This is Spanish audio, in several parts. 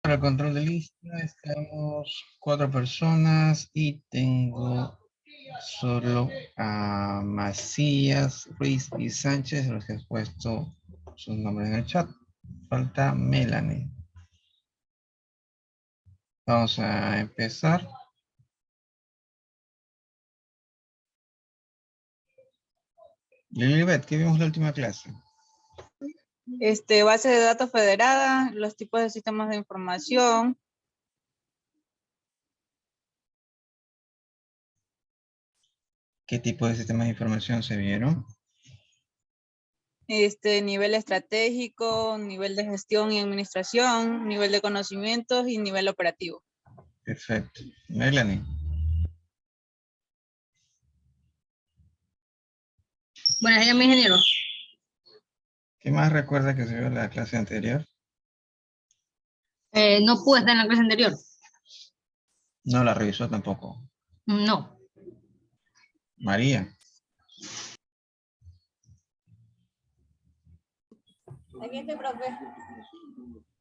para el control de lista. Estamos 4 personas y tengo solo a Macías, Ruiz y Sánchez, los que he puesto sus nombres en el chat. Falta Melanie. Vamos a empezar. Lilibet, ¿qué vimos en la última clase? Base de datos federada, los tipos de sistemas de información. ¿Qué tipo de sistemas de información se vieron? Nivel estratégico, nivel de gestión y administración, nivel de conocimientos y nivel operativo. Perfecto. Melanie. Buenas días, mi ingeniero. ¿Qué más recuerda que se vio en la clase anterior? No pude estar en la clase anterior. No la revisó tampoco. No. María. Aquí estoy, profe.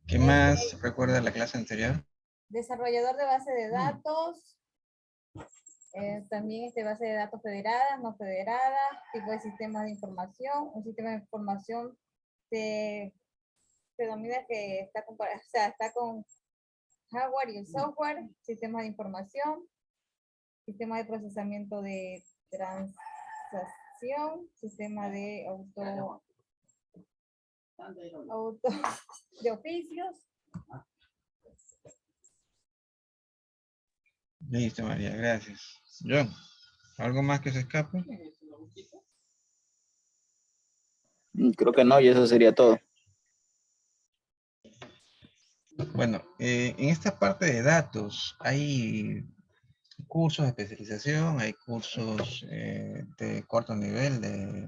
¿Qué más recuerda de la clase anterior? Desarrollador de base de datos. También base de datos federadas, no federadas, tipo de sistemas de información. Un sistema de información se denomina que está con, está con hardware y el software, sistemas de información, sistema de procesamiento de transacción, sistema de auto de oficios. Listo, María, gracias. John, ¿algo más que se escape? Creo que no, y eso sería todo. Bueno, en esta parte de datos hay cursos de especialización, hay cursos de corto nivel, de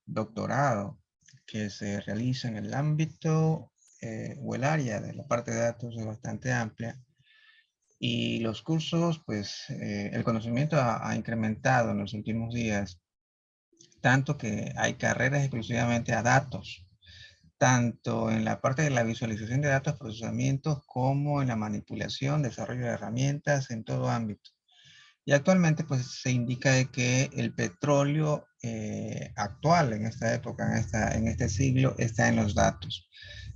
doctorado, que se realizan en el ámbito o el área de la parte de datos es bastante amplia. Y los cursos, pues el conocimiento ha incrementado en los últimos días, tanto que hay carreras exclusivamente a datos, tanto en la parte de la visualización de datos, procesamientos, como en la manipulación, desarrollo de herramientas, en todo ámbito. Y actualmente pues se indica de que el petróleo actual en esta época, en este siglo, está en los datos.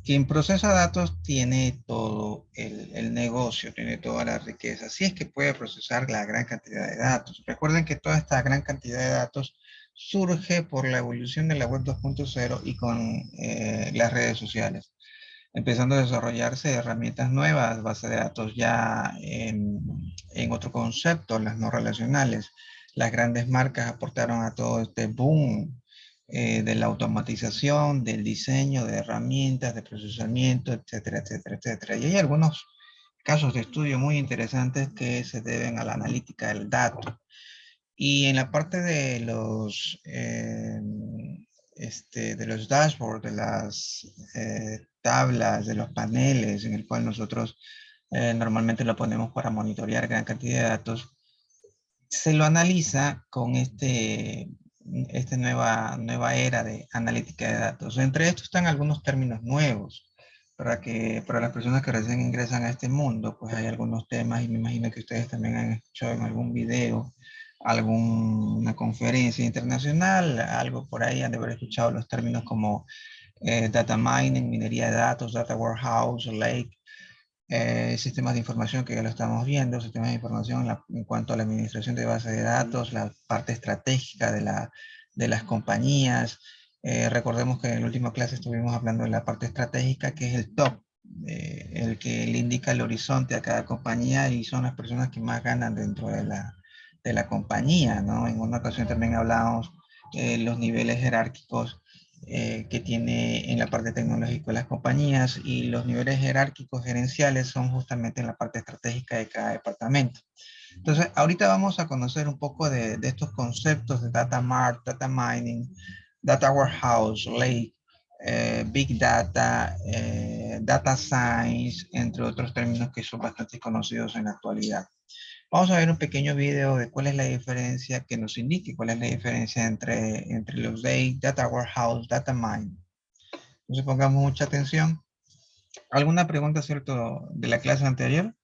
Quien procesa datos tiene todo el negocio, tiene toda la riqueza. Si es que puede procesar la gran cantidad de datos. Recuerden que toda esta gran cantidad de datos surge por la evolución de la web 2.0 y con las redes sociales, empezando a desarrollarse herramientas nuevas, base de datos ya en otro concepto, las no relacionales. Las grandes marcas aportaron a todo este boom de la automatización, del diseño de herramientas, de procesamiento, etcétera, etcétera, etcétera. Y hay algunos casos de estudio muy interesantes que se deben a la analítica del dato. Y en la parte de los dashboards, de las tablas, de los paneles, en el cual nosotros normalmente lo ponemos para monitorear gran cantidad de datos, se lo analiza con esta nueva era de analítica de datos. Entre estos están algunos términos nuevos para las personas que recién ingresan a este mundo, pues hay algunos temas y me imagino que ustedes también han escuchado en algún video, alguna conferencia internacional, algo por ahí han de haber escuchado los términos como data mining, minería de datos, data warehouse, lake, sistemas de información que ya lo estamos viendo, sistemas de información en cuanto a la administración de bases de datos, la parte estratégica de las compañías. Recordemos que en la última clase estuvimos hablando de la parte estratégica, que es el top, el que le indica el horizonte a cada compañía y son las personas que más ganan dentro de la compañía, ¿no? En una ocasión también hablábamos los niveles jerárquicos que tiene en la parte tecnológica de las compañías, y los niveles jerárquicos gerenciales son justamente en la parte estratégica de cada departamento. Entonces, ahorita vamos a conocer un poco de estos conceptos de data mart, data mining, data warehouse, lake, big data, data science, entre otros términos que son bastante conocidos en la actualidad. Vamos a ver un pequeño video de cuál es la diferencia, que nos indique cuál es la diferencia entre los data warehouse, data mine. Entonces pongamos mucha atención ¿Alguna pregunta cierto de la clase anterior?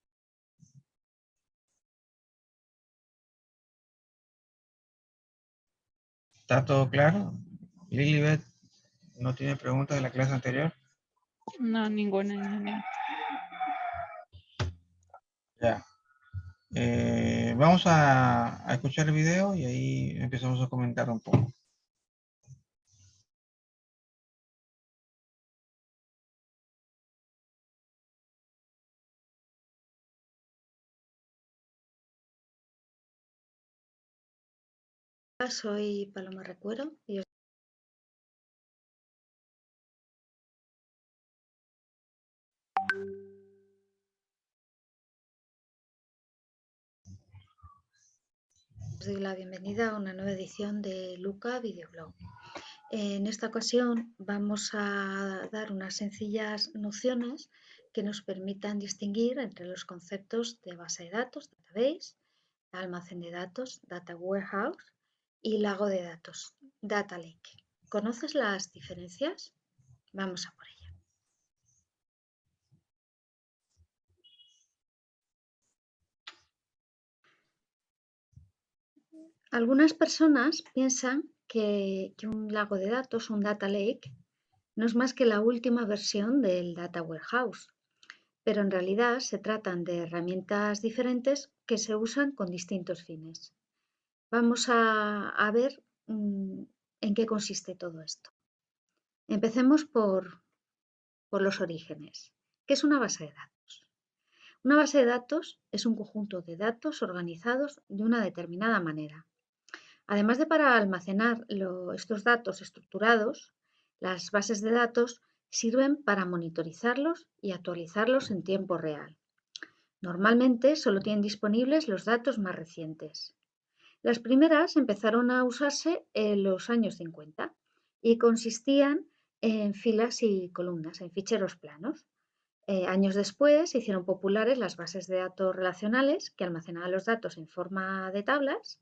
¿Está todo claro? Lilibet, ¿no tiene preguntas de la clase anterior? No, ninguna, ingeniero. Ya. Vamos a escuchar el video y ahí empezamos a comentar un poco. Soy Paloma Recuero y os doy la bienvenida a una nueva edición de Luca Videoblog. En esta ocasión vamos a dar unas sencillas nociones que nos permitan distinguir entre los conceptos de base de datos, database, almacén de datos, data warehouse y lago de datos, data lake. ¿Conoces las diferencias? Vamos a por ello. Algunas personas piensan que un lago de datos, un data lake, no es más que la última versión del data warehouse, pero en realidad se tratan de herramientas diferentes que se usan con distintos fines. Vamos a ver en qué consiste todo esto. Empecemos por los orígenes. ¿Qué es una base de datos? Una base de datos es un conjunto de datos organizados de una determinada manera. Además de para almacenar estos datos estructurados, las bases de datos sirven para monitorizarlos y actualizarlos en tiempo real. Normalmente solo tienen disponibles los datos más recientes. Las primeras empezaron a usarse en los años 50 y consistían en filas y columnas, en ficheros planos. Años después se hicieron populares las bases de datos relacionales que almacenaban los datos en forma de tablas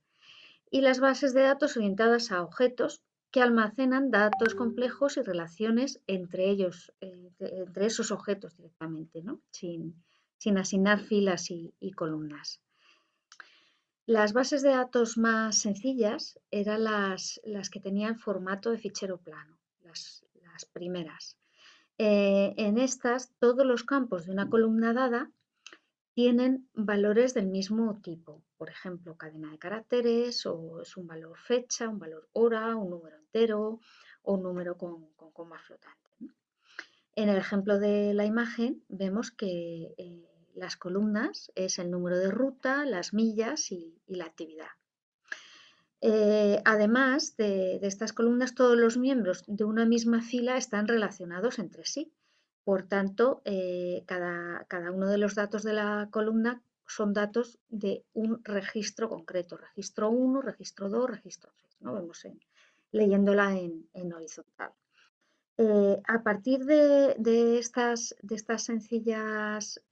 y las bases de datos orientadas a objetos que almacenan datos complejos y relaciones entre ellos, entre esos objetos directamente, ¿no? sin asignar filas y columnas. Las bases de datos más sencillas eran las que tenían formato de fichero plano, las primeras. En estas, todos los campos de una columna dada tienen valores del mismo tipo, por ejemplo, cadena de caracteres, o es un valor fecha, un valor hora, un número entero o un número con coma flotante, ¿no? En el ejemplo de la imagen vemos que las columnas es el número de ruta, las millas y la actividad. Además de estas columnas, todos los miembros de una misma fila están relacionados entre sí. Por tanto, cada uno de los datos de la columna son datos de un registro concreto, registro 1, registro 2, registro 3, ¿no? Vemos leyéndola en horizontal. A partir de estas sencillas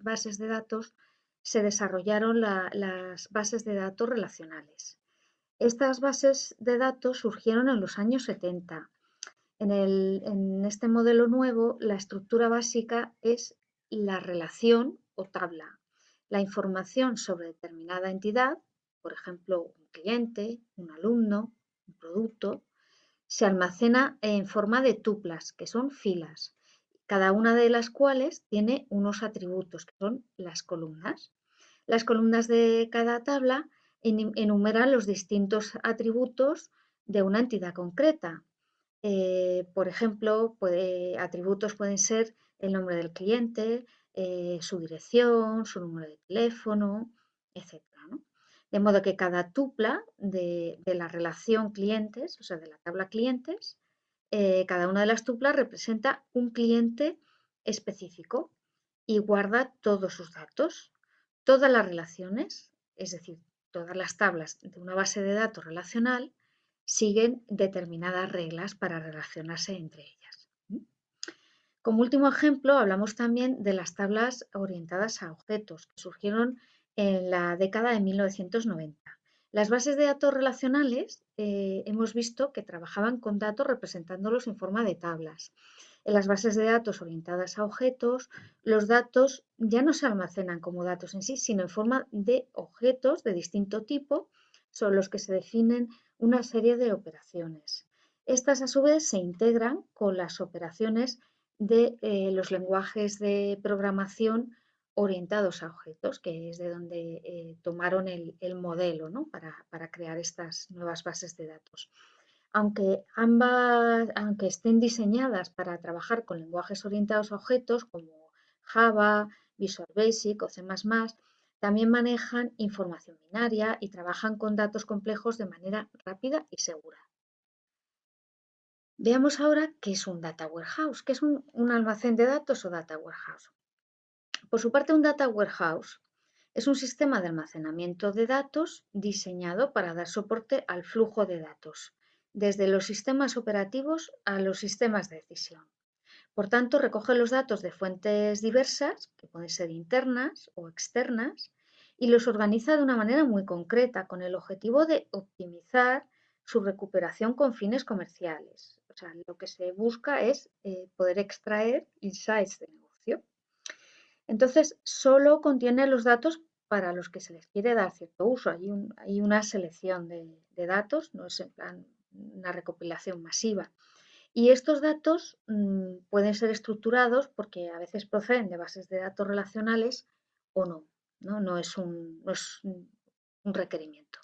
bases de datos se desarrollaron las bases de datos relacionales. Estas bases de datos surgieron en los años 70. En este modelo nuevo, la estructura básica es la relación o tabla. La información sobre determinada entidad, por ejemplo, un cliente, un alumno, un producto, se almacena en forma de tuplas, que son filas, cada una de las cuales tiene unos atributos, que son las columnas. Las columnas de cada tabla enumeran los distintos atributos de una entidad concreta. Por ejemplo, atributos pueden ser el nombre del cliente, su dirección, su número de teléfono, etc. ¿no? De modo que cada tupla de la relación clientes, o sea, de la tabla clientes, cada una de las tuplas representa un cliente específico y guarda todos sus datos. Todas las relaciones, es decir, todas las tablas de una base de datos relacional, siguen determinadas reglas para relacionarse entre ellas. Como último ejemplo, hablamos también de las tablas orientadas a objetos, que surgieron en la década de 1990. Las bases de datos relacionales hemos visto que trabajaban con datos representándolos en forma de tablas. En las bases de datos orientadas a objetos, los datos ya no se almacenan como datos en sí, sino en forma de objetos de distinto tipo sobre los que se definen una serie de operaciones. Estas a su vez se integran con las operaciones de los lenguajes de programación orientados a objetos, que es de donde tomaron el modelo, ¿no? para crear estas nuevas bases de datos. Aunque estén diseñadas para trabajar con lenguajes orientados a objetos como Java, Visual Basic o C++, también manejan información binaria y trabajan con datos complejos de manera rápida y segura. Veamos ahora qué es un Data Warehouse, qué es un almacén de datos o Data Warehouse. Por su parte, un Data Warehouse es un sistema de almacenamiento de datos diseñado para dar soporte al flujo de datos, desde los sistemas operativos a los sistemas de decisión. Por tanto, recoge los datos de fuentes diversas, que pueden ser internas o externas, y los organiza de una manera muy concreta, con el objetivo de optimizar su recuperación con fines comerciales. O sea, lo que se busca es poder extraer insights de negocio. Entonces, solo contiene los datos para los que se les quiere dar cierto uso. Hay una selección de datos, no es en plan una recopilación masiva. Y estos datos pueden ser estructurados porque a veces proceden de bases de datos relacionales o no. No es un requerimiento.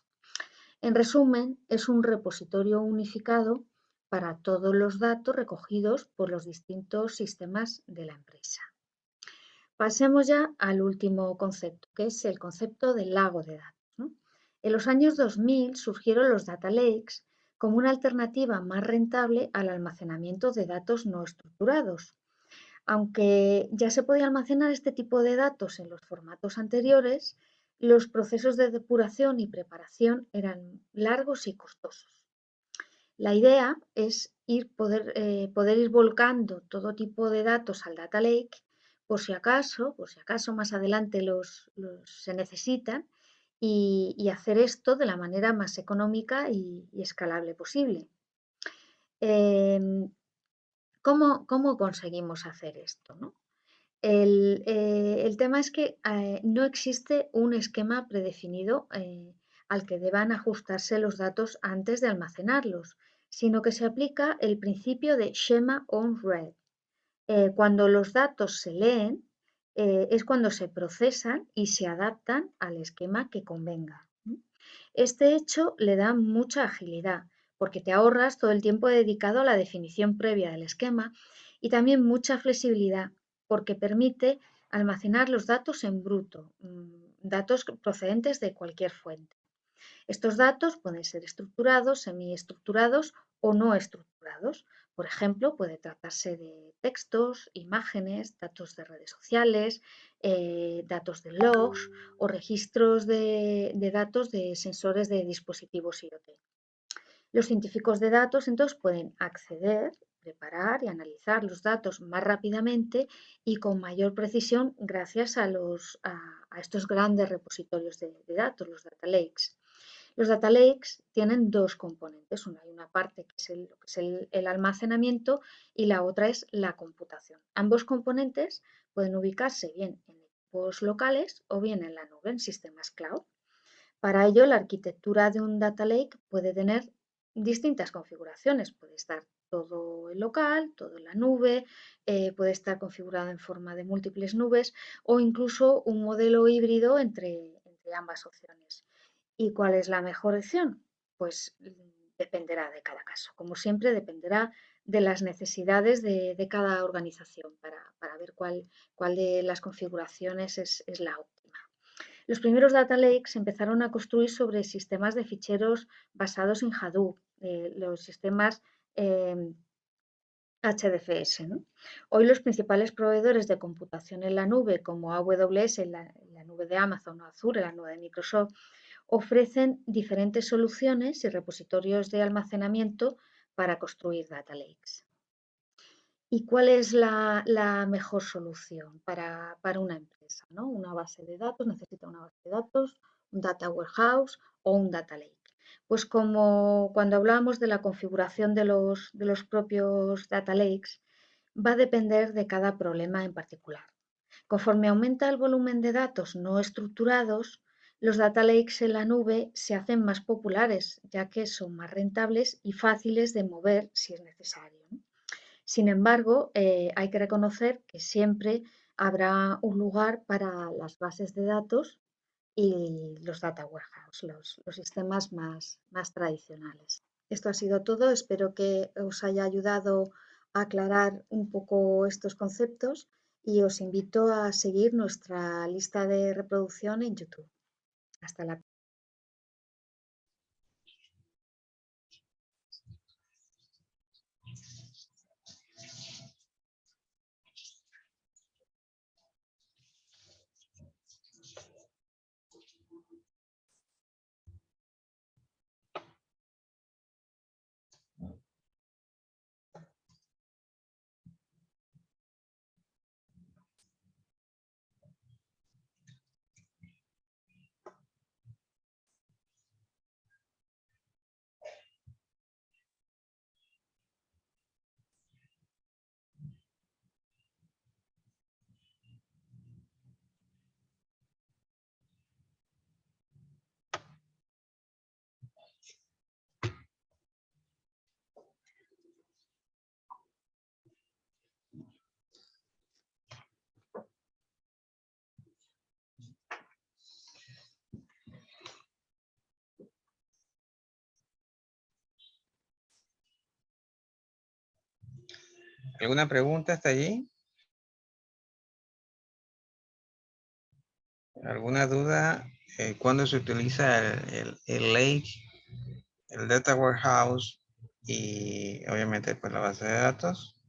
En resumen, es un repositorio unificado para todos los datos recogidos por los distintos sistemas de la empresa. Pasemos ya al último concepto, que es el concepto del lago de datos, ¿no? En los años 2000 surgieron los data lakes como una alternativa más rentable al almacenamiento de datos no estructurados. Aunque ya se podía almacenar este tipo de datos en los formatos anteriores, los procesos de depuración y preparación eran largos y costosos. La idea es poder ir volcando todo tipo de datos al data lake por si acaso más adelante se necesitan y hacer esto de la manera más económica y escalable posible. ¿Cómo conseguimos hacer esto, ¿no? El tema es que no existe un esquema predefinido al que deban ajustarse los datos antes de almacenarlos, sino que se aplica el principio de schema on read. Cuando los datos se leen, es cuando se procesan y se adaptan al esquema que convenga. Este hecho le da mucha agilidad, porque te ahorras todo el tiempo dedicado a la definición previa del esquema y también mucha flexibilidad, porque permite almacenar los datos en bruto, datos procedentes de cualquier fuente. Estos datos pueden ser estructurados, semiestructurados o no estructurados. Por ejemplo, puede tratarse de textos, imágenes, datos de redes sociales, datos de logs o registros de datos de sensores de dispositivos IoT. Los científicos de datos entonces pueden acceder, preparar y analizar los datos más rápidamente y con mayor precisión gracias a estos grandes repositorios de datos, los data lakes. Los data lakes tienen dos componentes. Hay una parte que es el almacenamiento y la otra es la computación. Ambos componentes pueden ubicarse bien en equipos locales o bien en la nube, en sistemas cloud. Para ello, la arquitectura de un data lake puede tener distintas configuraciones. Puede estar todo en local, todo en la nube, puede estar configurado en forma de múltiples nubes o incluso un modelo híbrido entre ambas opciones. ¿Y cuál es la mejor opción? Pues dependerá de cada caso. Como siempre, dependerá de las necesidades de cada organización para ver cuál de las configuraciones es la óptima. Los primeros data lakes empezaron a construir sobre sistemas de ficheros basados en Hadoop, los sistemas HDFS, ¿no? Hoy los principales proveedores de computación en la nube, como AWS, la nube de Amazon, o Azure, la nube de Microsoft, ofrecen diferentes soluciones y repositorios de almacenamiento para construir data lakes. ¿Y cuál es la mejor solución para una empresa, ¿no? Una base de datos, necesita una base de datos, un data warehouse o un data lake. Pues como cuando hablábamos de la configuración de los propios data lakes, va a depender de cada problema en particular. Conforme aumenta el volumen de datos no estructurados, los data lakes en la nube se hacen más populares, ya que son más rentables y fáciles de mover si es necesario. Sin embargo, hay que reconocer que siempre habrá un lugar para las bases de datos y los data warehouse, los sistemas más tradicionales. Esto ha sido todo. Espero que os haya ayudado a aclarar un poco estos conceptos y os invito a seguir nuestra lista de reproducción en YouTube. Hasta la próxima. ¿Alguna pregunta hasta allí? ¿Alguna duda? ¿Cuándo se utiliza el lake, el data warehouse y obviamente pues la base de datos?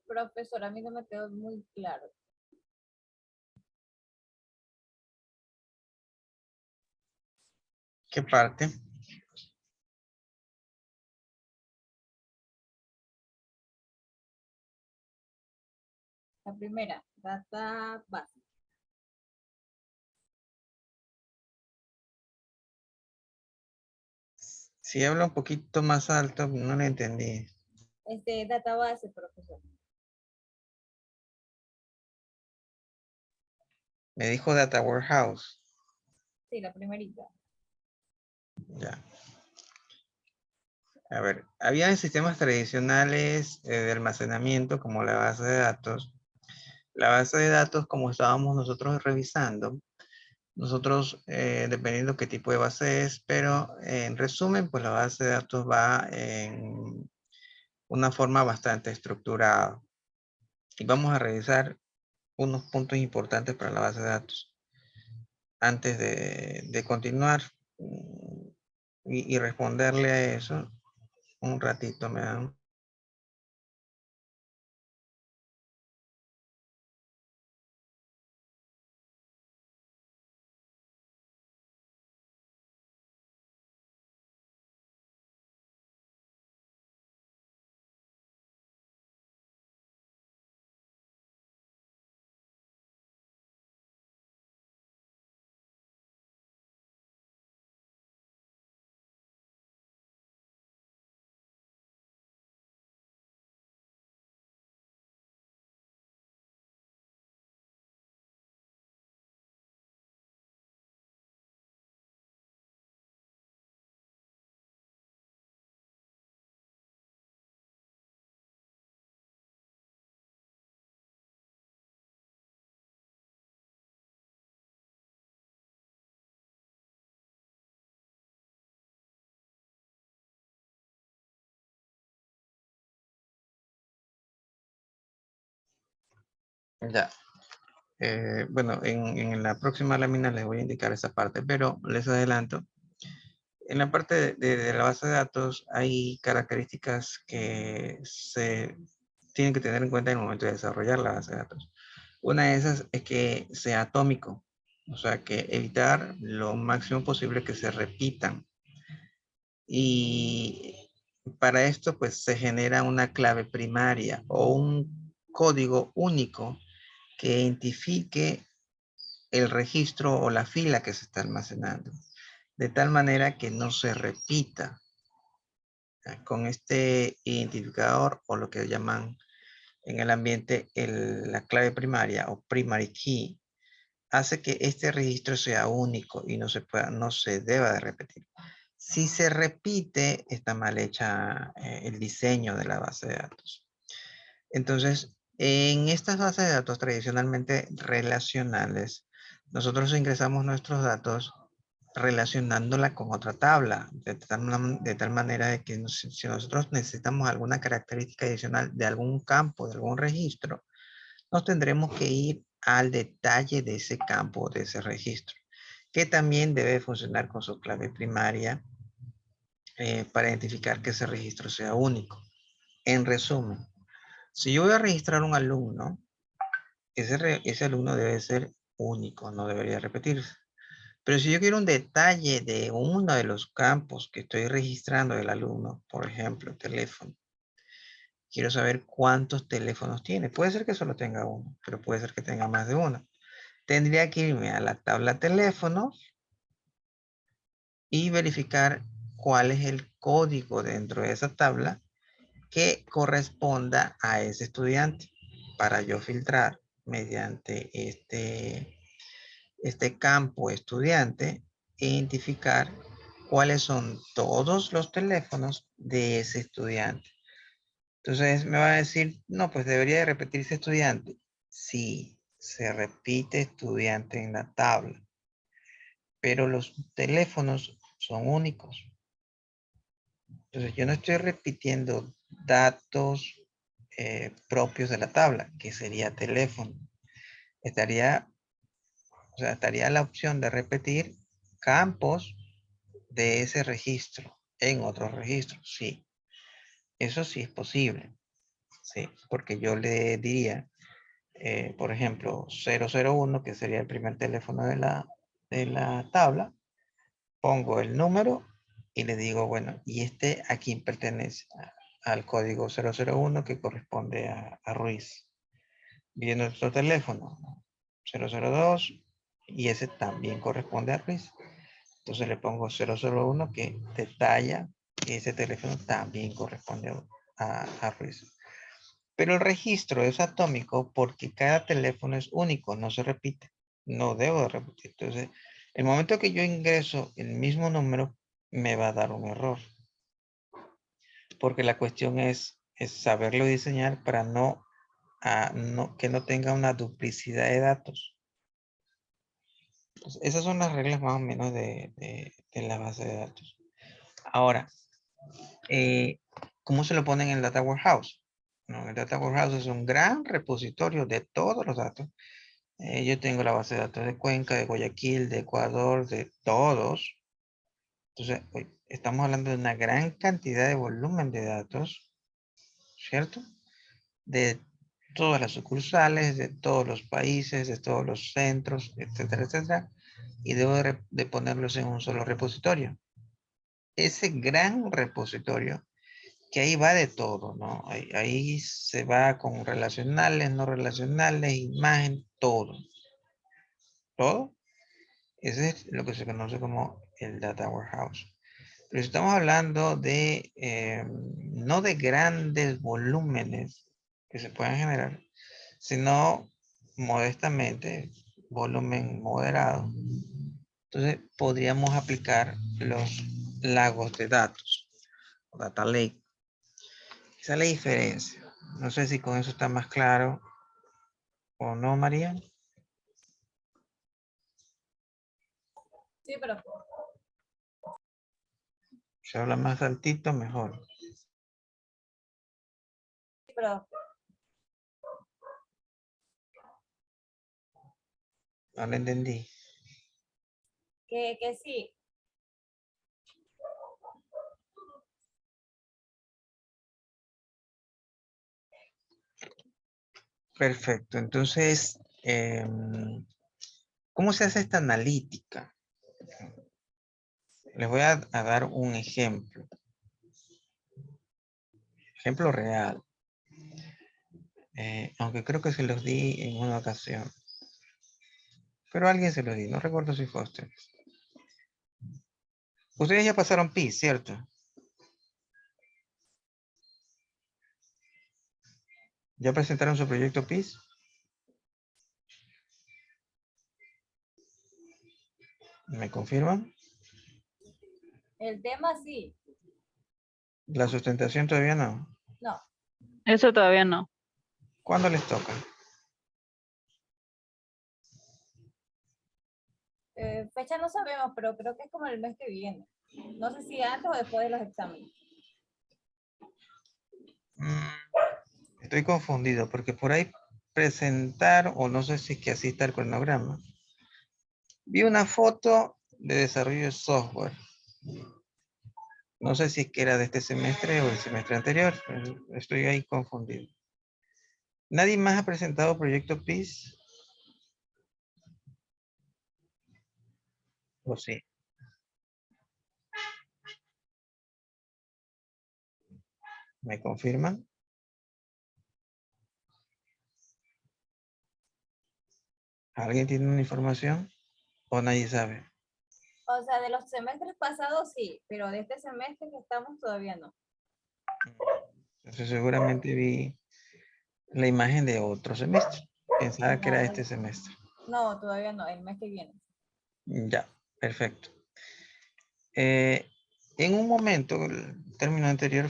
Profesor, a mí no me quedó muy claro. ¿Qué parte? La primera, data base. Si habla un poquito más alto, no le entendí. Database, profesor. Me dijo data warehouse. Sí, la primerita. Ya. A ver, había sistemas tradicionales de almacenamiento como la base de datos. La base de datos, como estábamos nosotros revisando, nosotros, dependiendo qué tipo de base es, pero en resumen, pues la base de datos va en una forma bastante estructurada. Y vamos a revisar unos puntos importantes para la base de datos antes de continuar y responderle a eso. Un ratito me dan. Ya. Bueno, en la próxima lámina les voy a indicar esa parte, pero les adelanto. En la parte de la base de datos hay características que se tienen que tener en cuenta en el momento de desarrollar la base de datos. Una de esas es que sea atómico, o sea, que evitar lo máximo posible que se repitan. Y para esto, pues se genera una clave primaria o un código único que identifique el registro o la fila que se está almacenando, de tal manera que no se repita. Con este identificador o lo que llaman en el ambiente la clave primaria o primary key, hace que este registro sea único y no se deba de repetir. Si se repite, está mal hecha el diseño de la base de datos. Entonces, en estas bases de datos tradicionalmente relacionales, nosotros ingresamos nuestros datos relacionándola con otra tabla, de tal manera de que si nosotros necesitamos alguna característica adicional de algún campo, de algún registro, nos tendremos que ir al detalle de ese campo, de ese registro, que también debe funcionar con su clave primaria para identificar que ese registro sea único. En resumen, si yo voy a registrar un alumno, ese alumno debe ser único, no debería repetirse. Pero si yo quiero un detalle de uno de los campos que estoy registrando del alumno, por ejemplo, teléfono, quiero saber cuántos teléfonos tiene. Puede ser que solo tenga uno, pero puede ser que tenga más de uno. Tendría que irme a la tabla teléfonos y verificar cuál es el código dentro de esa tabla que corresponda a ese estudiante para yo filtrar mediante este campo estudiante e identificar cuáles son todos los teléfonos de ese estudiante. Entonces me va a decir, no, pues debería de repetirse estudiante. Sí, se repite estudiante en la tabla, pero los teléfonos son únicos. Entonces yo no estoy repitiendo datos propios de la tabla, que sería teléfono. Estaría la opción de repetir campos de ese registro en otros registros. Sí, eso sí es posible. Sí, porque yo le diría, por ejemplo, 001, que sería el primer teléfono de la tabla. Pongo el número y le digo, bueno, ¿y este a quién pertenece? Al código 001 que corresponde a Ruiz. Viendo nuestro teléfono, 002, y ese también corresponde a Ruiz. Entonces le pongo 001 que detalla que ese teléfono también corresponde a Ruiz. Pero el registro es atómico porque cada teléfono es único, no se repite. No debo de repetir. Entonces, el momento que yo ingreso el mismo número, me va a dar un error. Porque la cuestión es saberlo diseñar para que no tenga una duplicidad de datos. Entonces, esas son las reglas más o menos de la base de datos. Ahora, ¿cómo se lo ponen en el Data Warehouse? No, el Data Warehouse es un gran repositorio de todos los datos. Yo tengo la base de datos de Cuenca, de Guayaquil, de Ecuador, de todos. Entonces, estamos hablando de una gran cantidad de volumen de datos, ¿cierto? De todas las sucursales, de todos los países, de todos los centros, etcétera, etcétera. Y debo de ponerlos en un solo repositorio. Ese gran repositorio, que ahí va de todo, ¿no? Ahí se va con relacionales, no relacionales, imagen, todo. Todo. Ese es lo que se conoce como el Data Warehouse. Pero estamos hablando de, no de grandes volúmenes que se puedan generar, sino modestamente, volumen moderado. Entonces podríamos aplicar los lagos de datos, Data Lake. Esa es la diferencia. No sé si con eso está más claro o no, María. Sí, pero Si habla más altito, mejor. No lo entendí. que sí. Perfecto. Entonces, ¿cómo se hace esta analítica? Les voy a dar un ejemplo. Ejemplo real. Aunque creo que se los di en una ocasión. pero alguien se lo di, no recuerdo si fue a usted. Ustedes ya pasaron PIS, ¿cierto? ¿Ya presentaron su proyecto PIS? ¿Me confirman? El tema sí. La sustentación todavía no. No. Eso todavía no. ¿Cuándo les toca? Fecha no sabemos, pero creo que es como el mes que viene. No sé si antes o después de los exámenes. Estoy confundido porque por ahí presentar, o no sé si es que así está el cronograma. Vi una foto de desarrollo de software. No sé si es que era de este semestre o el semestre anterior. Estoy ahí confundido. ¿Nadie más ha presentado proyecto PIS? ¿O sí? ¿Me confirman? ¿Alguien tiene una información? ¿O nadie sabe? O sea, de los semestres pasados sí, pero de este semestre que estamos todavía no. Entonces seguramente vi la imagen de otro semestre. Pensaba que era este semestre. No, todavía no, el mes que viene. Ya, perfecto. En un momento, el término anterior,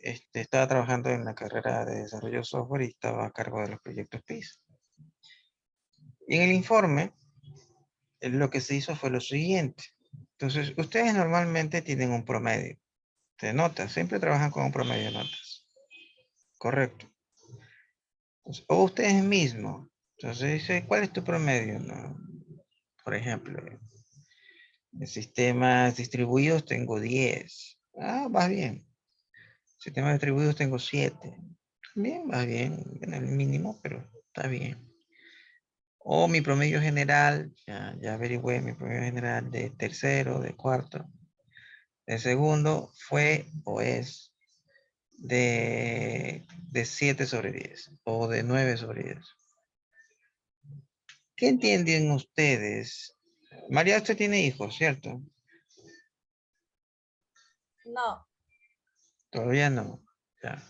estaba trabajando en la carrera de desarrollo de software y estaba a cargo de los proyectos PIS. Y en el informe, lo que se hizo fue lo siguiente. Entonces, ustedes normalmente tienen un promedio de notas, siempre trabajan con un promedio de notas. Correcto. Entonces, o ustedes mismos. Entonces dice, ¿cuál es tu promedio? No, por ejemplo, en sistemas distribuidos tengo 10. Ah, va bien. Sistemas distribuidos tengo 7. Bien, va bien. En el mínimo, pero está bien. O mi promedio general, ya averigüé mi promedio general de tercero, de cuarto. De segundo fue o es de 7/10 o de 9/10. ¿Qué entienden ustedes? María, usted tiene hijos, ¿cierto? No, Todavía no. Ya.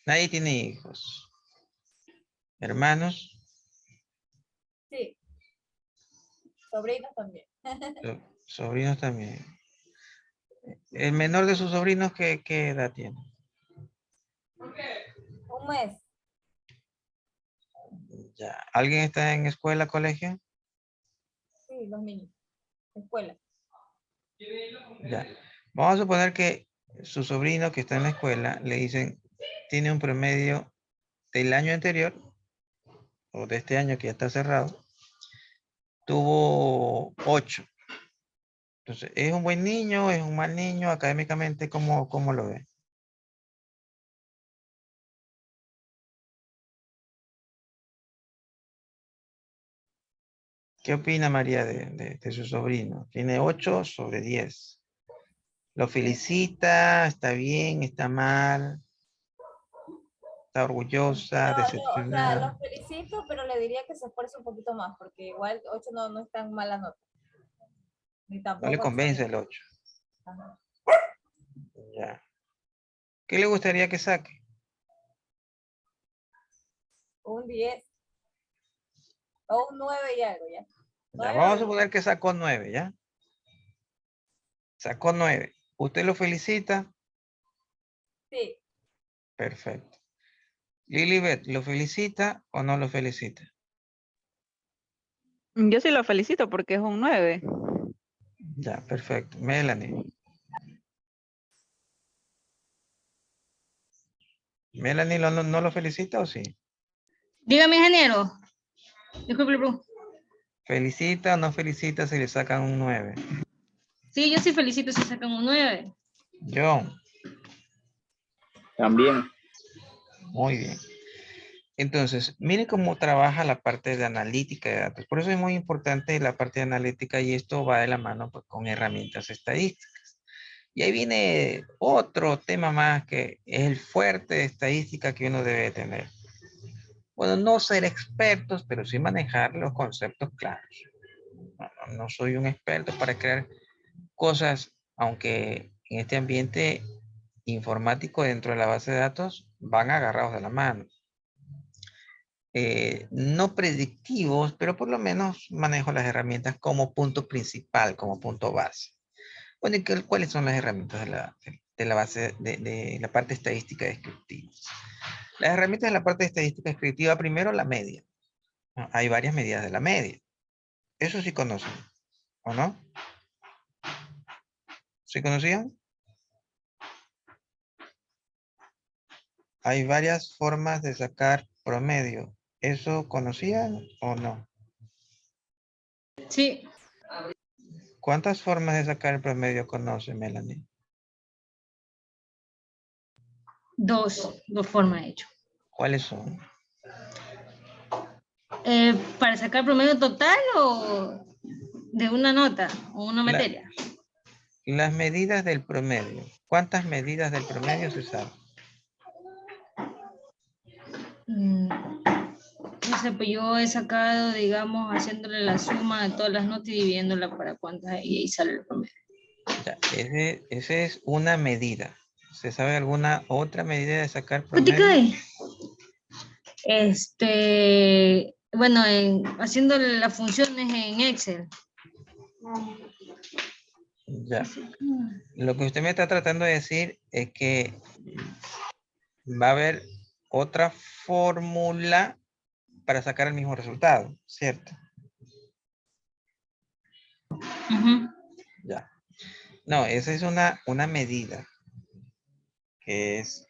Nadie tiene hijos. Hermanos, sí. Sobrinos también. sobrinos también. El menor de sus sobrinos, ¿qué edad tiene? Un mes. Ya. ¿Alguien está en escuela, colegio? Sí, los niños. Escuela. Ya. Vamos a suponer que su sobrino que está en la escuela le dicen, tiene un promedio del año anterior, o de este año que ya está cerrado, tuvo 8. Entonces, ¿es un buen niño? ¿Es un mal niño? Académicamente, ¿cómo lo ve? ¿Qué opina María de su sobrino? Tiene 8/10. ¿Lo felicita? ¿Está bien? ¿Está mal? ¿Está orgullosa? No, o sea, ¿Decepcionada? los felicito, pero le diría que se esfuerce un poquito más, porque igual 8 no es tan mala nota. Ni No le tampoco convence excelente. el 8. Ajá. Ya. ¿Qué le gustaría que saque? Un 10 o un 9 y algo ya. Ya, 9 vamos o a 10. suponer que sacó 9, ¿ya? Sacó 9. ¿Usted lo felicita? Sí, Perfecto. Lilibet, ¿lo felicita o no lo felicita? Yo sí lo felicito porque es un 9. Ya, perfecto. Melanie. ¿Melanie no lo felicita o sí? Dígame, ingeniero. Disculpe, bro. ¿Felicita o no felicita si le sacan un 9? Sí, yo sí felicito si sacan un 9. John, También. muy bien. Entonces, mire cómo trabaja la parte de analítica de datos. Por eso es muy importante la parte de analítica y esto va de la mano pues, con herramientas estadísticas. Y ahí viene otro tema más que es el fuerte de estadística que uno debe tener. Bueno, no ser expertos, pero sí manejar los conceptos claros. No soy un experto para crear cosas, aunque en este ambiente informático dentro de la base de datos van agarrados de la mano. No predictivos, pero por lo menos manejo las herramientas como punto principal, como punto base. Bueno, ¿y cuáles son las herramientas de la base de la parte estadística descriptiva? Las herramientas de la parte de estadística descriptiva, primero la media. Hay varias medidas de la media. Eso sí conocen, ¿o no? ¿Sí conocían? Hay varias formas de sacar promedio. ¿Eso conocían o no? Sí, ¿Cuántas formas de sacar el promedio conoce, Melanie? dos formas de hecho. ¿Cuáles son? ¿Para sacar promedio total o de una nota o una La- materia? Las medidas del promedio. ¿Cuántas medidas del promedio se saben? No sé, pues yo he sacado, digamos, haciéndole la suma de todas las notas y dividiéndola para cuántas y ahí sale el promedio. Ya, ese es una medida. ¿Se sabe alguna otra medida de sacar promedio? Puticay. Bueno, haciéndole las funciones en Excel. Ya. Lo que usted me está tratando de decir es que va a haber otra fórmula para sacar el mismo resultado, ¿cierto? Ujú. Ya. No, esa es una medida que es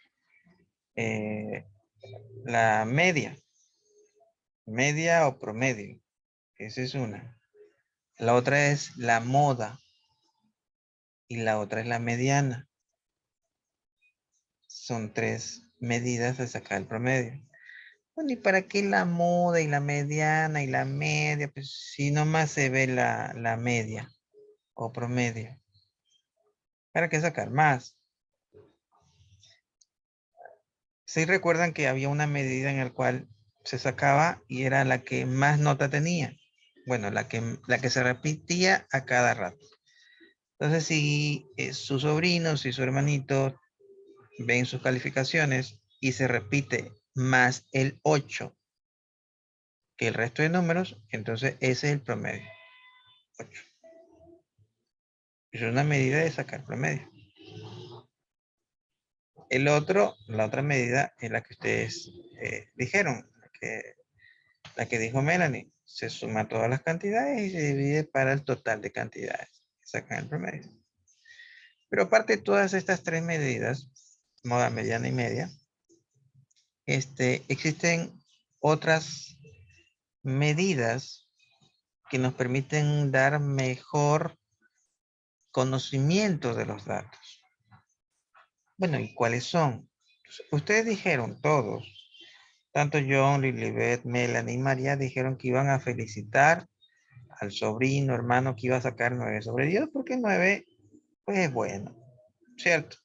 la media o promedio. Esa es una. La otra es la moda y la otra es la mediana. Son tres medidas de sacar el promedio. Bueno, ¿y para qué la moda y la mediana y la media? Pues si nomás se ve la media o promedio. ¿Para qué sacar más? Sí recuerdan que había una medida en la cual se sacaba y era la que más nota tenía. Bueno, la que se repetía a cada rato. Entonces, si sus sobrinos y su hermanito ven sus calificaciones y se repite más el 8 que el resto de números, entonces ese es el promedio. 8. Es una medida de sacar promedio. La otra medida es la que ustedes dijeron, la que dijo Melanie. Se suma todas las cantidades y se divide para el total de cantidades. Sacan el promedio. Pero aparte de todas estas tres medidas, moda, mediana y media, existen otras medidas que nos permiten dar mejor conocimiento de los datos. Bueno, ¿y cuáles son? Ustedes dijeron todos, tanto John, Lilibet, Melanie y María dijeron que iban a felicitar al sobrino, hermano, que iba a sacar 9/10, porque 9 pues es bueno, ¿cierto?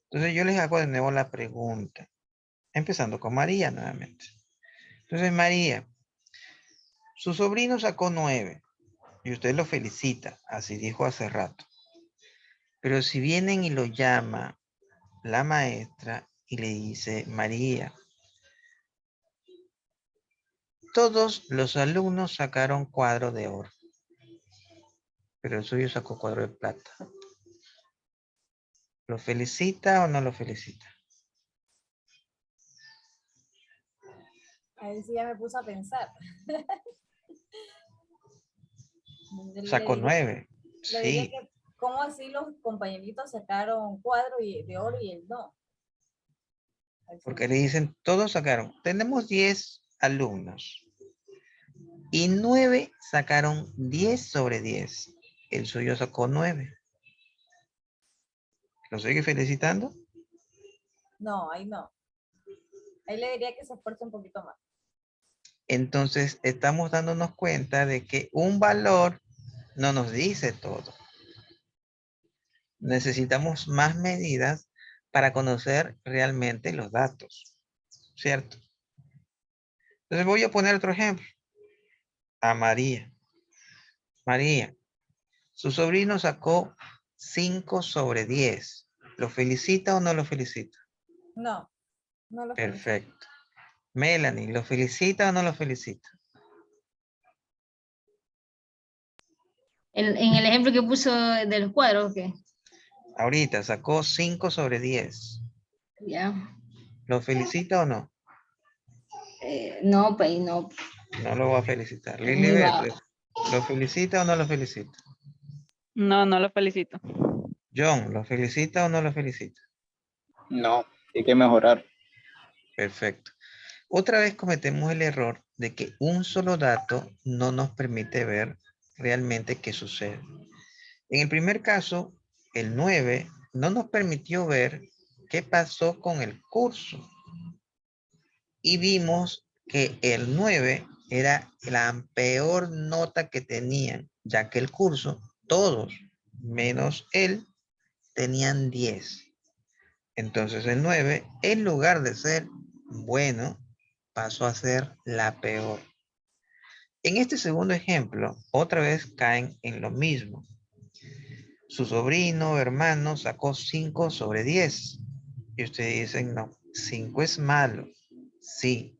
Entonces yo les hago de nuevo la pregunta, empezando con María nuevamente. Entonces María, su sobrino sacó 9 y usted lo felicita, así dijo hace rato. Pero si vienen y lo llama la maestra y le dice, María, todos los alumnos sacaron cuadro de oro, pero el suyo sacó cuadro de plata. ¿Lo felicita o no lo felicita? Ahí sí ya me puse a pensar. Sacó 9. Le diría Sí, que, ¿cómo así los compañeritos sacaron cuadro de oro y él no? porque le dicen, todos sacaron. Tenemos 10 alumnos y 9 sacaron 10/10. El suyo sacó 9. ¿Lo sigue felicitando? No, ahí no. Ahí le diría que se esfuerce un poquito más. Entonces estamos dándonos cuenta de que un valor no nos dice todo. Necesitamos más medidas para conocer realmente los datos, ¿cierto? Entonces voy a poner otro ejemplo. A María. María, su sobrino sacó 5 sobre 10. ¿Lo felicita o no lo felicita? No, no lo felicito. Perfecto. Melanie, ¿lo felicita o no lo felicita? En el ejemplo que puso de los cuadros, ¿qué? Ahorita sacó 5 sobre 10. Ya. ¿Lo felicita o no? No, pues no. No lo voy a felicitar. Muy Lilibet, bajo. ¿lo felicita o no lo felicita? No, no lo felicito. John, ¿lo felicita o no lo felicita? No, hay que mejorar. Perfecto. Otra vez cometemos el error de que un solo dato no nos permite ver realmente qué sucede. En el primer caso, el 9 no nos permitió ver qué pasó con el curso. Y vimos que el 9 era la peor nota que tenían, ya que el curso, todos, menos él, tenían 10. Entonces el 9, en lugar de ser bueno, pasó a ser la peor. En este segundo ejemplo, otra vez caen en lo mismo. Su sobrino o hermano sacó 5 sobre 10. Y ustedes dicen, no, 5 es malo. Sí.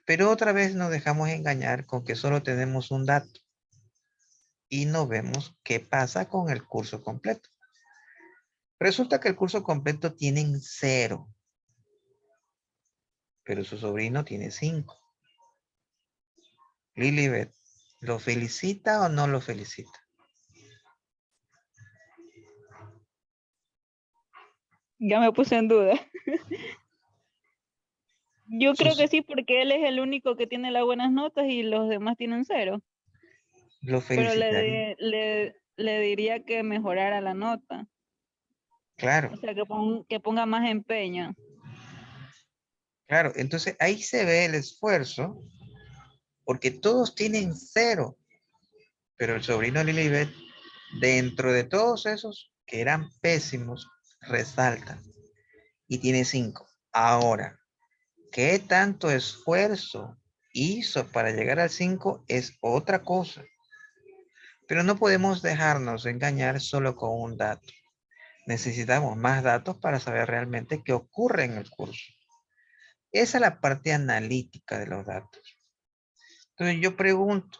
Pero otra vez nos dejamos engañar con que solo tenemos un dato. Y no vemos qué pasa con el curso completo. Resulta que el curso completo tienen 0. Pero su sobrino tiene 5. Lilibet, ¿lo felicita o no lo felicita? Ya me puse en duda. Yo creo Sus- que sí, porque él es el único que tiene las buenas notas y los demás tienen 0. Lo Pero felicitaría. le diría que mejorara la nota. Claro, O sea, que ponga más empeño. claro. Entonces ahí se ve el esfuerzo porque todos tienen 0. Pero el sobrino de Lilibet, dentro de todos esos que eran pésimos, resalta y tiene 5. Ahora, ¿qué tanto esfuerzo hizo para llegar al 5? Es otra cosa. Pero no podemos dejarnos engañar solo con un dato. Necesitamos más datos para saber realmente qué ocurre en el curso. Esa es la parte analítica de los datos. Entonces yo pregunto,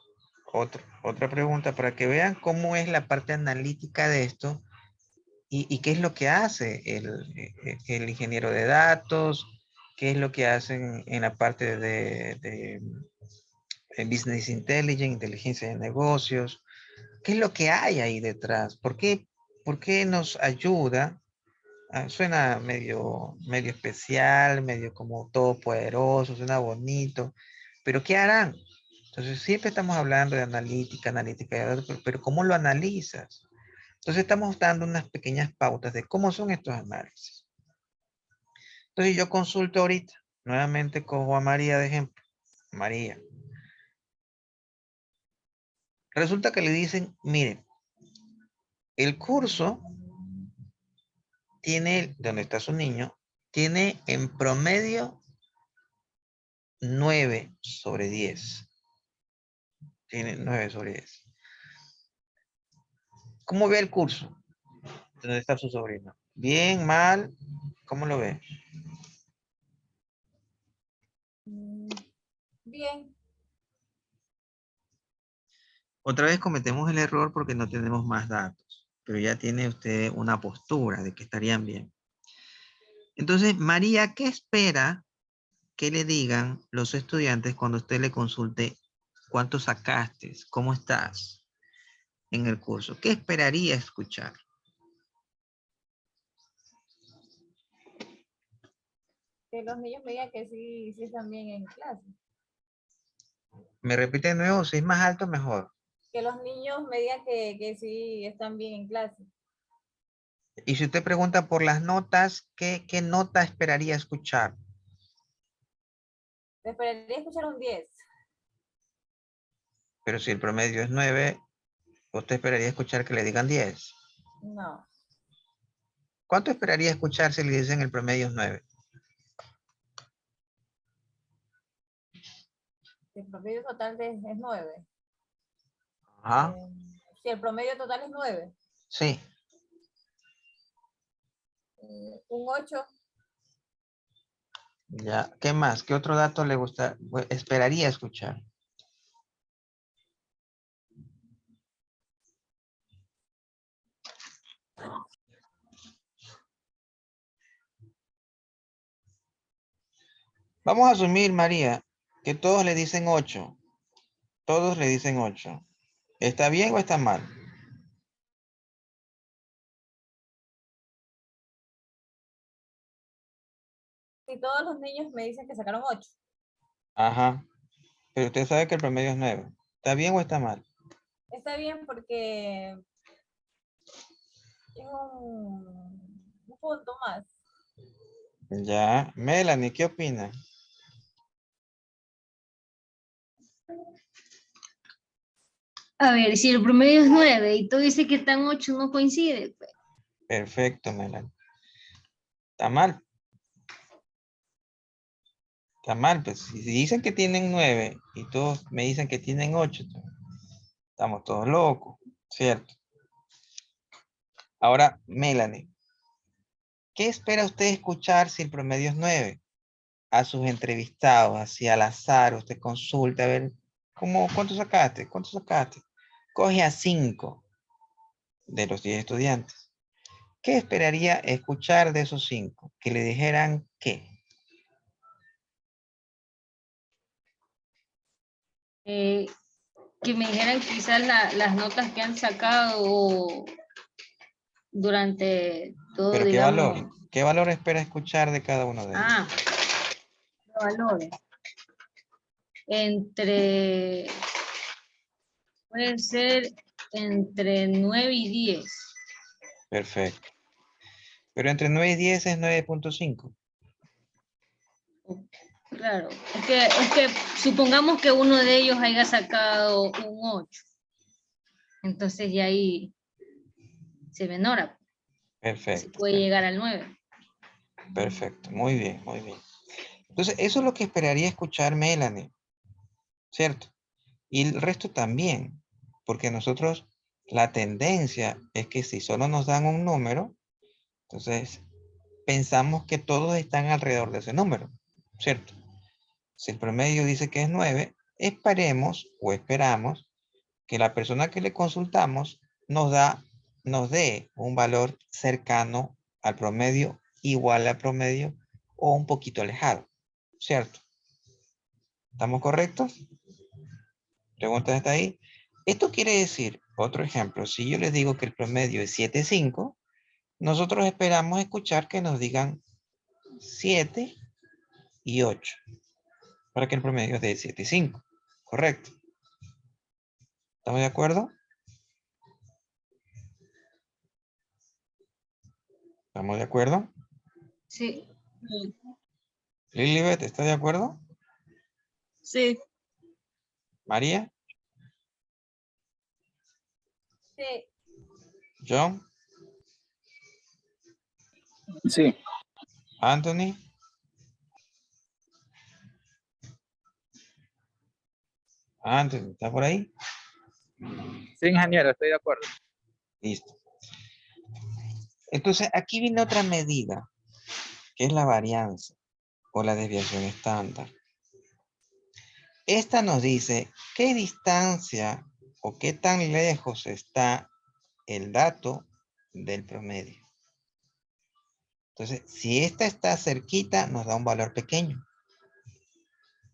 otra pregunta para que vean cómo es la parte analítica de esto y qué es lo que hace el ingeniero de datos, qué es lo que hacen en la parte de Business Intelligence, inteligencia de negocios, qué es lo que hay ahí detrás, por qué nos ayuda. Suena medio especial, medio como todopoderoso, suena bonito, pero ¿qué harán? Entonces siempre estamos hablando de analítica, pero ¿cómo lo analizas? Entonces estamos dando unas pequeñas pautas de cómo son estos análisis. Entonces yo consulto ahorita, nuevamente cojo a María de ejemplo. María. Resulta que le dicen, miren, el curso tiene, donde está su niño, tiene en promedio 9 sobre 10. Tiene 9 sobre 10. ¿Cómo ve el curso? ¿Dónde está su sobrino? ¿Bien, mal? ¿Cómo lo ve? Bien. Otra vez cometemos el error porque no tenemos más datos, pero ya tiene usted una postura de que estarían bien. Entonces, María, ¿qué espera que le digan los estudiantes cuando usted le consulte cuánto sacaste, cómo estás en el curso? ¿Qué esperaría escuchar? Que los niños me digan que sí, sí están bien en clase. ¿Me repite de nuevo? Si es más alto, mejor. Que los niños me digan que sí están bien en clase. Y si usted pregunta por las notas, ¿qué nota esperaría escuchar? Esperaría escuchar un 10. Pero si el promedio es 9, usted esperaría escuchar que le digan 10. No. ¿Cuánto esperaría escuchar si le dicen el promedio es 9? El promedio total es 9. Ajá. Si el promedio total es 9, Sí. un 8. Ya. ¿Qué más? ¿Qué otro dato le gusta, esperaría escuchar? Vamos a asumir, María, que todos le dicen 8. Todos le dicen 8. ¿Está bien o está mal? Si todos los niños me dicen que sacaron 8, Ajá. Pero usted sabe que el promedio es 9. ¿Está bien o está mal? está bien porque es un punto más. Ya. Melanie, ¿qué opina? A ver, si el promedio es 9 y tú dices que están 8, no coincide, pues. Perfecto, Melanie. Está mal. Está mal, pues. Si dicen que tienen 9 y todos me dicen que tienen 8, estamos todos locos, ¿cierto? Ahora, Melanie, ¿qué espera usted escuchar si el promedio es 9? A sus entrevistados, así al azar, usted consulta, a ver, ¿cuánto sacaste? ¿Cuánto sacaste? Coge a 5 de los 10 estudiantes. ¿Qué esperaría escuchar de esos 5? Que le dijeran qué. Que me dijeran quizás las notas que han sacado durante todo, Pero digamos. ¿qué valor espera escuchar de cada uno de ellos? Ah, los valores. Puede ser entre 9 y 10. Perfecto. Pero entre 9 y 10 es 9.5. Claro, es que supongamos que uno de ellos haya sacado un 8. Entonces ya ahí se menora. Se Perfecto. puede llegar al 9. Perfecto. Muy bien, muy bien. Entonces, eso es lo que esperaría escuchar Melanie, ¿cierto? Y el resto también, porque nosotros, la tendencia es que si solo nos dan un número, entonces pensamos que todos están alrededor de ese número, ¿cierto? Si el promedio dice que es 9, esperemos o esperamos que la persona que le consultamos nos dé un valor cercano al promedio, igual al promedio o un poquito alejado, ¿cierto? ¿Estamos correctos? ¿Preguntas hasta ahí? Esto quiere decir, otro ejemplo, si yo les digo que el promedio es 7.5, nosotros esperamos escuchar que nos digan 7 y 8, para que el promedio es de 7.5, ¿correcto? ¿Estamos de acuerdo? ¿Estamos de acuerdo? Sí. Lilibet, ¿está de acuerdo? Sí. María, Sí, John, Sí, Anthony, Anthony, ¿está por ahí? sí, ingeniero, estoy de acuerdo. Listo. Entonces, aquí viene otra medida, que es la varianza o la desviación estándar. Esta nos dice qué distancia o qué tan lejos está el dato del promedio. Entonces, si esta está cerquita, nos da un valor pequeño.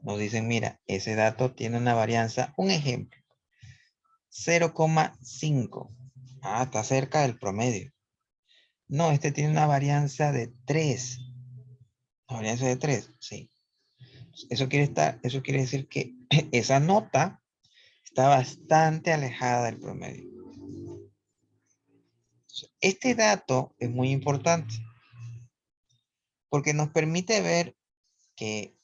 Nos dicen, mira, ese dato tiene una varianza, un ejemplo, 0,5. Ah, está cerca del promedio. No, este tiene una varianza de 3. Una varianza de 3, sí. Eso quiere decir que esa nota está bastante alejada del promedio. Este dato es muy importante porque nos permite ver que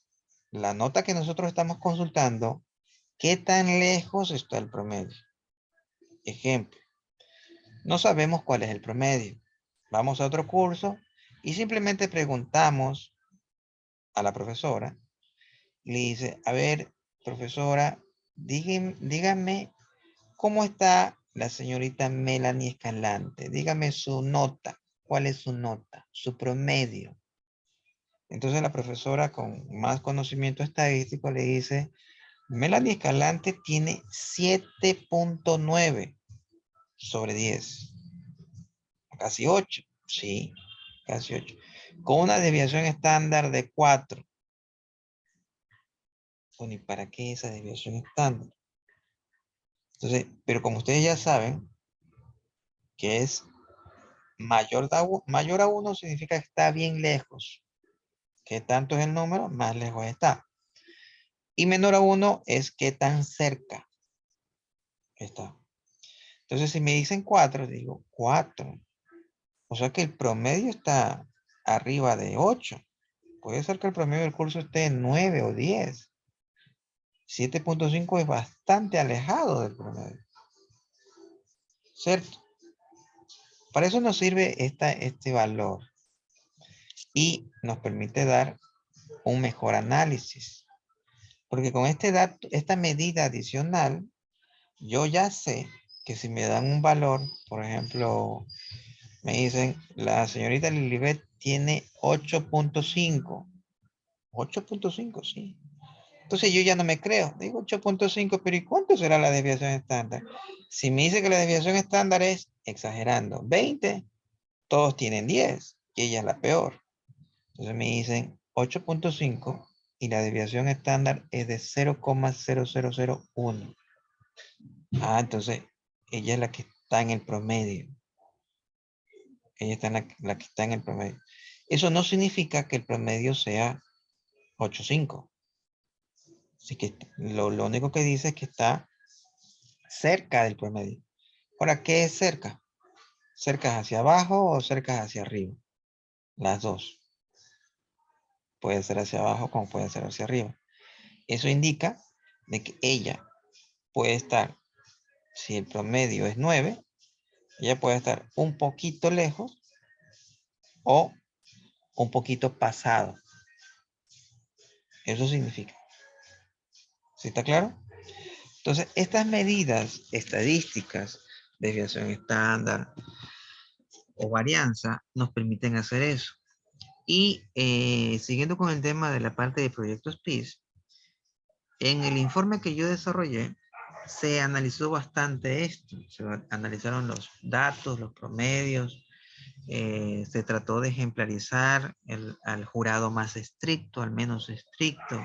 la nota que nosotros estamos consultando, qué tan lejos está el promedio. Ejemplo, no sabemos cuál es el promedio. Vamos a otro curso y simplemente preguntamos a la profesora y le dice, a ver, profesora, dígame cómo está la señorita Melanie Escalante. Dígame su nota. ¿Cuál es su nota? Su promedio. Entonces la profesora con más conocimiento estadístico le dice, Melanie Escalante tiene 7.9 sobre 10. Casi 8. Sí, casi 8. Con una desviación estándar de 4. Bueno, ¿y para qué esa desviación estándar? Entonces, pero como ustedes ya saben, que es mayor a 1 significa que está bien lejos. Que tanto es el número, más lejos está. Y menor a 1 es que tan cerca está. Entonces, si me dicen 4, digo 4. O sea que el promedio está arriba de 8. Puede ser que el promedio del curso esté en 9 o 10. 7.5 es bastante alejado del promedio. ¿Cierto? Para eso nos sirve este valor. Y nos permite dar un mejor análisis. Porque con esta medida adicional, yo ya sé que si me dan un valor, por ejemplo, me dicen, la señorita Lilibet tiene 8.5. 8.5, sí. Entonces yo ya no me creo. Digo 8.5, pero ¿y cuánto será la desviación estándar? Si me dice que la desviación estándar es, exagerando, 20, todos tienen 10 y ella es la peor. Entonces me dicen 8.5 y la desviación estándar es de 0,0001. Ah, entonces ella es la que está en el promedio. Ella está en la que está en el promedio. Eso no significa que el promedio sea 8.5. Así que lo único que dice es que está cerca del promedio. Ahora, ¿qué es cerca? ¿Cerca hacia abajo o cerca hacia arriba? Las dos. Puede ser hacia abajo como puede ser hacia arriba. Eso indica de que ella puede estar, si el promedio es 9, ella puede estar un poquito lejos o un poquito pasado. Eso significa. ¿Sí está claro? Entonces, estas medidas estadísticas, desviación estándar o varianza, nos permiten hacer eso. Y siguiendo con el tema de la parte de proyectos PIS, en el informe que yo desarrollé, se analizó bastante esto. Se analizaron los datos, los promedios. Se trató de ejemplarizar al jurado más estricto, al menos estricto,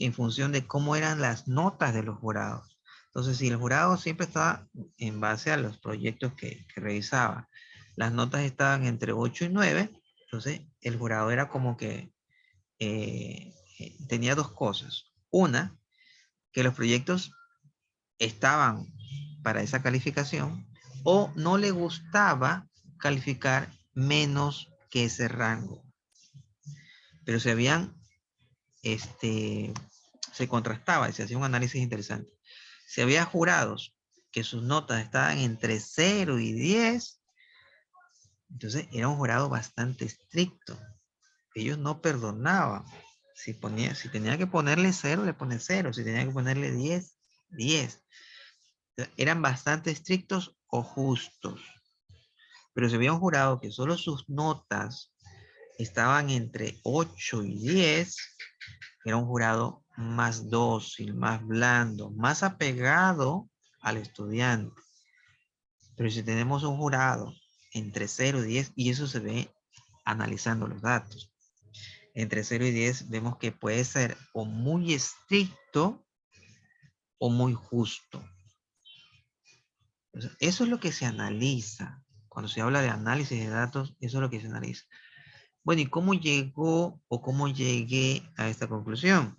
en función de cómo eran las notas de los jurados. Entonces, si el jurado siempre estaba en base a los proyectos que revisaba, las notas estaban entre 8 y 9, entonces el jurado era como que tenía dos cosas. Una, que los proyectos estaban para esa calificación o no le gustaba calificar menos que ese rango. Pero se contrastaba y se hacía un análisis interesante. Si había jurados que sus notas estaban entre 0 y 10, entonces era un jurado bastante estricto. Ellos no perdonaban. Si tenía que ponerle 0, le pone 0. Si tenía que ponerle 10, 10. Eran bastante estrictos o justos. Pero si había un jurado que solo sus notas estaban entre 8 y 10, era un jurado más dócil, más blando, más apegado al estudiante. Pero si tenemos un jurado entre 0 y 10, y eso se ve analizando los datos, entre 0 y 10 vemos que puede ser o muy estricto o muy justo. Entonces, eso es lo que se analiza. Cuando se habla de análisis de datos, eso es lo que se analiza. Bueno, ¿y cómo llegó o cómo llegué a esta conclusión?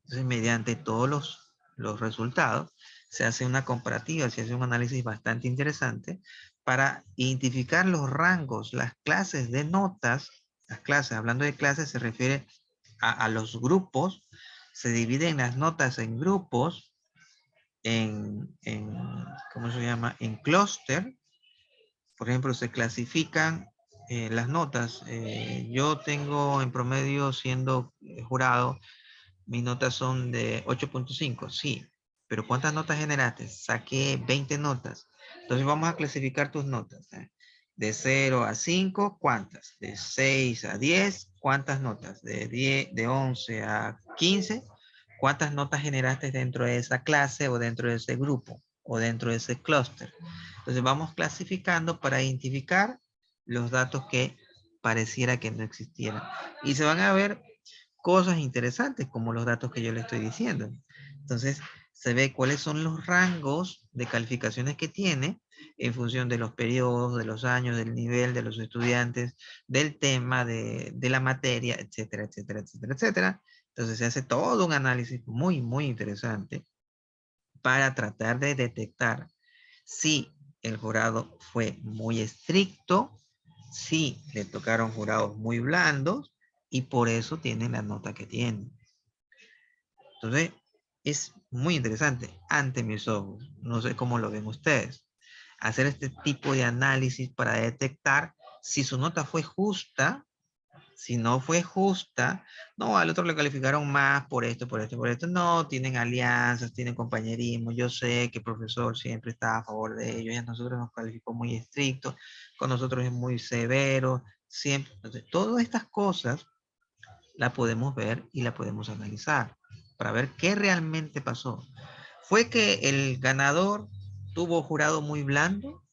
Entonces, mediante todos los resultados, se hace una comparativa, se hace un análisis bastante interesante para identificar los rangos, las clases de notas. Las clases, hablando de clases, se refiere a los grupos. Se dividen las notas en grupos, ¿cómo se llama? En clúster. Por ejemplo, se clasifican las notas. Yo tengo en promedio, siendo jurado, mis notas son de 8.5, sí. Pero ¿cuántas notas generaste? Saqué 20 notas. Entonces vamos a clasificar tus notas. De 0 a 5, ¿cuántas? De 6 a 10, ¿cuántas notas? De 11 a 15, ¿cuántas notas generaste dentro de esa clase o dentro de ese grupo o dentro de ese clúster? Entonces vamos clasificando para identificar los datos que pareciera que no existieran. Y se van a ver cosas interesantes como los datos que yo le estoy diciendo. Entonces se ve cuáles son los rangos de calificaciones que tiene en función de los periodos, de los años, del nivel de los estudiantes, del tema, de la materia, etcétera, etcétera, etcétera, etcétera. Entonces se hace todo un análisis muy, muy interesante para tratar de detectar si el jurado fue muy estricto, si le tocaron jurados muy blandos y por eso tienen la nota que tienen. Entonces, es muy interesante ante mis ojos. No sé cómo lo ven ustedes. Hacer este tipo de análisis para detectar si su nota fue justa. Si no fue justa, no, al otro le calificaron más por esto, por esto, por esto. No, tienen alianzas, tienen compañerismo. Yo sé que el profesor siempre está a favor de ellos y a nosotros nos calificó muy estricto, con nosotros es muy severo, siempre. Entonces, todas estas cosas la podemos ver y la podemos analizar para ver qué realmente pasó. ¿Fue que el ganador tuvo jurado muy blando?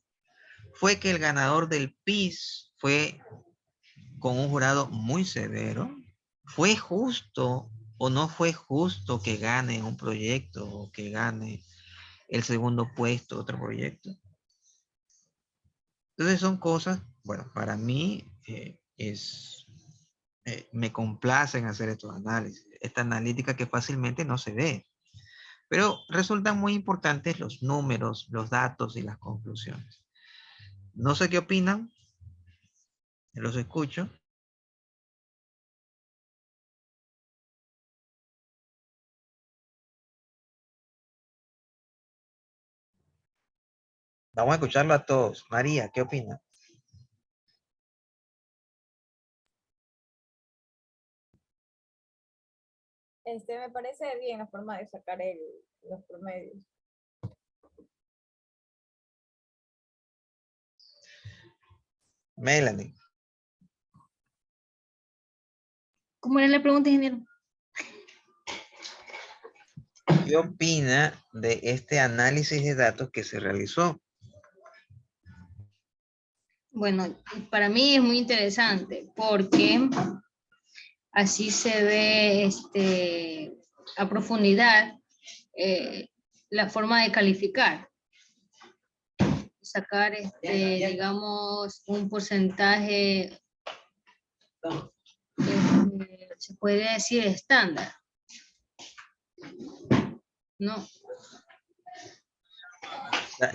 ¿Fue que el ganador del PIS fue con un jurado muy severo? ¿Fue justo o no fue justo que gane un proyecto o que gane el segundo puesto otro proyecto? Entonces son cosas, bueno, para mí me complacen hacer estos análisis, esta analítica que fácilmente no se ve, pero resultan muy importantes los números, los datos y las conclusiones. No sé qué opinan, los escucho. Vamos a escucharlo a todos. María, ¿qué opina? Me parece bien la forma de sacar los promedios. Melanie, ¿Cómo era la pregunta, ingeniero? ¿qué opina de este análisis de datos que se realizó? Bueno, para mí es muy interesante porque así se ve a profundidad la forma de calificar. Sacar, digamos, un porcentaje, se puede decir estándar. ¿No?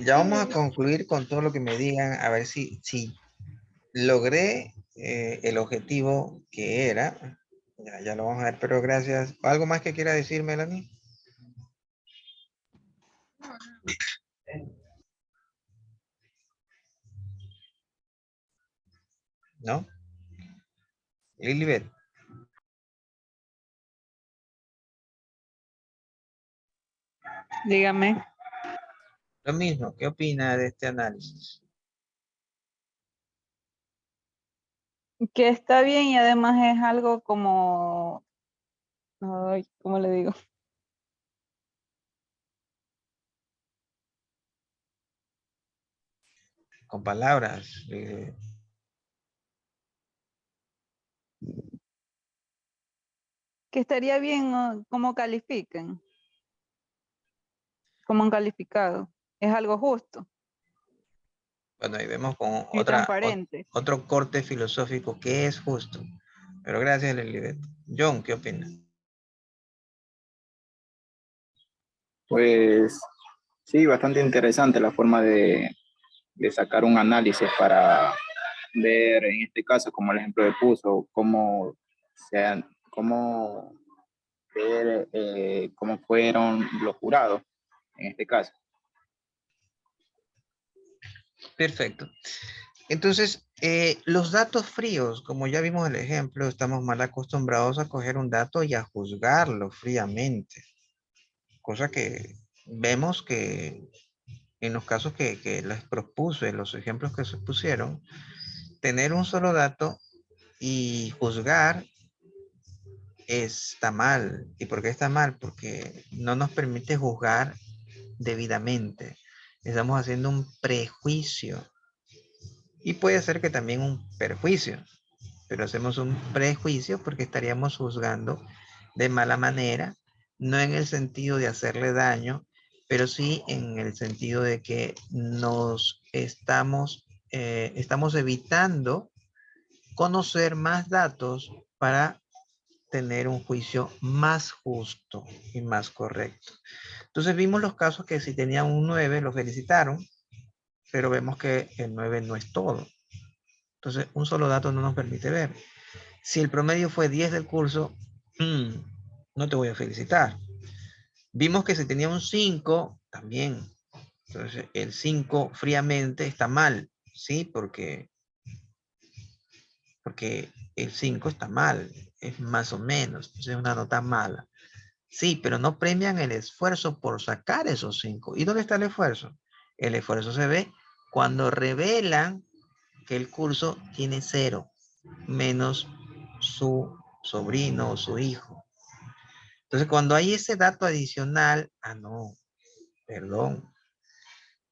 Ya vamos a concluir con todo lo que me digan, a ver si logré el objetivo que era. Ya lo vamos a ver, pero gracias. ¿Algo más que quiera decir, Melanie? ¿No? Lilibet, Dígame. lo mismo, ¿qué opina de este análisis? Que está bien y además es algo como, ay, ¿cómo le digo? Con palabras. Que estaría bien cómo califican, cómo han calificado. Es algo justo Bueno, ahí vemos con y transparente. otro corte filosófico que es justo. Pero gracias, Lilibet. John, ¿qué opina? Pues sí, bastante interesante la forma de sacar un análisis para ver, en este caso, como el ejemplo de puso, cómo ver cómo fueron los jurados, en este caso. Perfecto. Entonces, Los datos fríos, como ya vimos el ejemplo, estamos mal acostumbrados a coger un dato y a juzgarlo fríamente. Cosa que vemos que en los casos que les propuse, los ejemplos que se pusieron, tener un solo dato y juzgar está mal. ¿Y por qué está mal? Porque no nos permite juzgar debidamente. Estamos haciendo un prejuicio. Y puede ser que también un perjuicio. Pero hacemos un prejuicio porque estaríamos juzgando de mala manera, no en el sentido de hacerle daño, pero sí en el sentido de que nos estamos evitando conocer más datos para tener un juicio más justo y más correcto. Entonces vimos los casos que si tenían un 9 lo felicitaron, pero vemos que el 9 no es todo. Entonces un solo dato no nos permite ver. Si el promedio fue 10 del curso, no te voy a felicitar. Vimos que si tenía un 5, también. Entonces el 5 fríamente está mal, ¿sí? Porque el 5 está mal, es más o menos, es una nota mala. Sí, pero no premian el esfuerzo por sacar esos 5. ¿Y dónde está el esfuerzo? El esfuerzo se ve cuando revelan que el curso tiene 0, menos su sobrino o su hijo. Entonces, cuando hay ese dato adicional, no, perdón,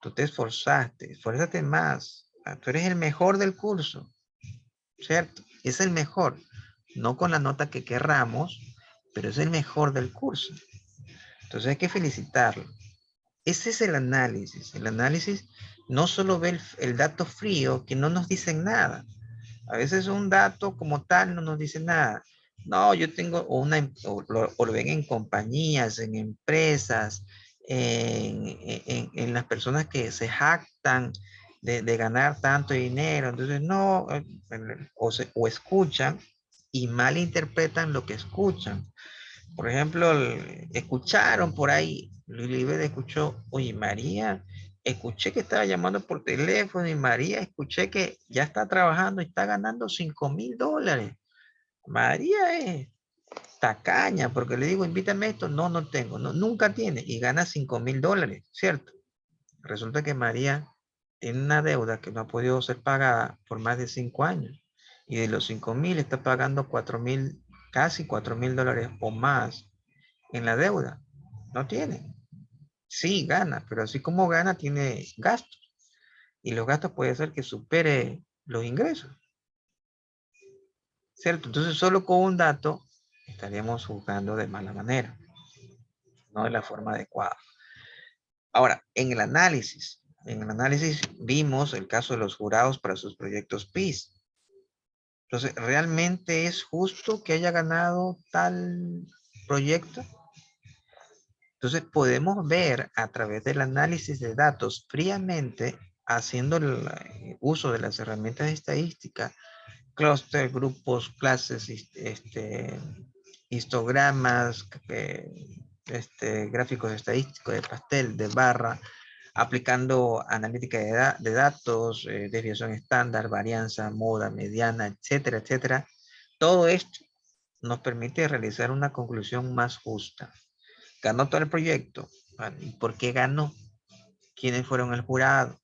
tú te esforzaste, esfuérzate más. Tú eres el mejor del curso, ¿cierto? Es el mejor, no con la nota que querramos, pero es el mejor del curso. Entonces hay que felicitarlo. Ese es el análisis. El análisis no solo ve el dato frío, que no nos dice nada. A veces un dato como tal no nos dice nada. No, yo tengo o lo ven en compañías, en empresas, en las personas que se jactan de ganar tanto dinero. Entonces, no, o escuchan y malinterpretan lo que escuchan. Por ejemplo, escucharon por ahí, Lilibet escuchó, oye, María, escuché que estaba llamando por teléfono y María, escuché que ya está trabajando y está ganando $5,000. María es tacaña, porque le digo, invítame esto, no, no tengo, no, nunca tiene y gana $5,000, ¿cierto? Resulta que María tiene una deuda que no ha podido ser pagada por más de 5 años y de los 5,000 está pagando 4,000, casi $4,000 o más en la deuda. No tiene. Sí, gana, pero así como gana, tiene gastos. Y los gastos puede ser que supere los ingresos. ¿Cierto? Entonces, solo con un dato estaríamos juzgando de mala manera, no de la forma adecuada. Ahora, en el análisis vimos el caso de los jurados para sus proyectos PIS. Entonces, ¿realmente es justo que haya ganado tal proyecto? Entonces podemos ver a través del análisis de datos fríamente, haciendo el uso de las herramientas de estadística, clúster, grupos, clases, histogramas, gráficos estadísticos de pastel, de barra, aplicando analítica de datos, desviación estándar, varianza, moda, mediana, etcétera, etcétera. Todo esto nos permite realizar una conclusión más justa. Ganó todo el proyecto. ¿Y por qué ganó? ¿Quiénes fueron el jurado?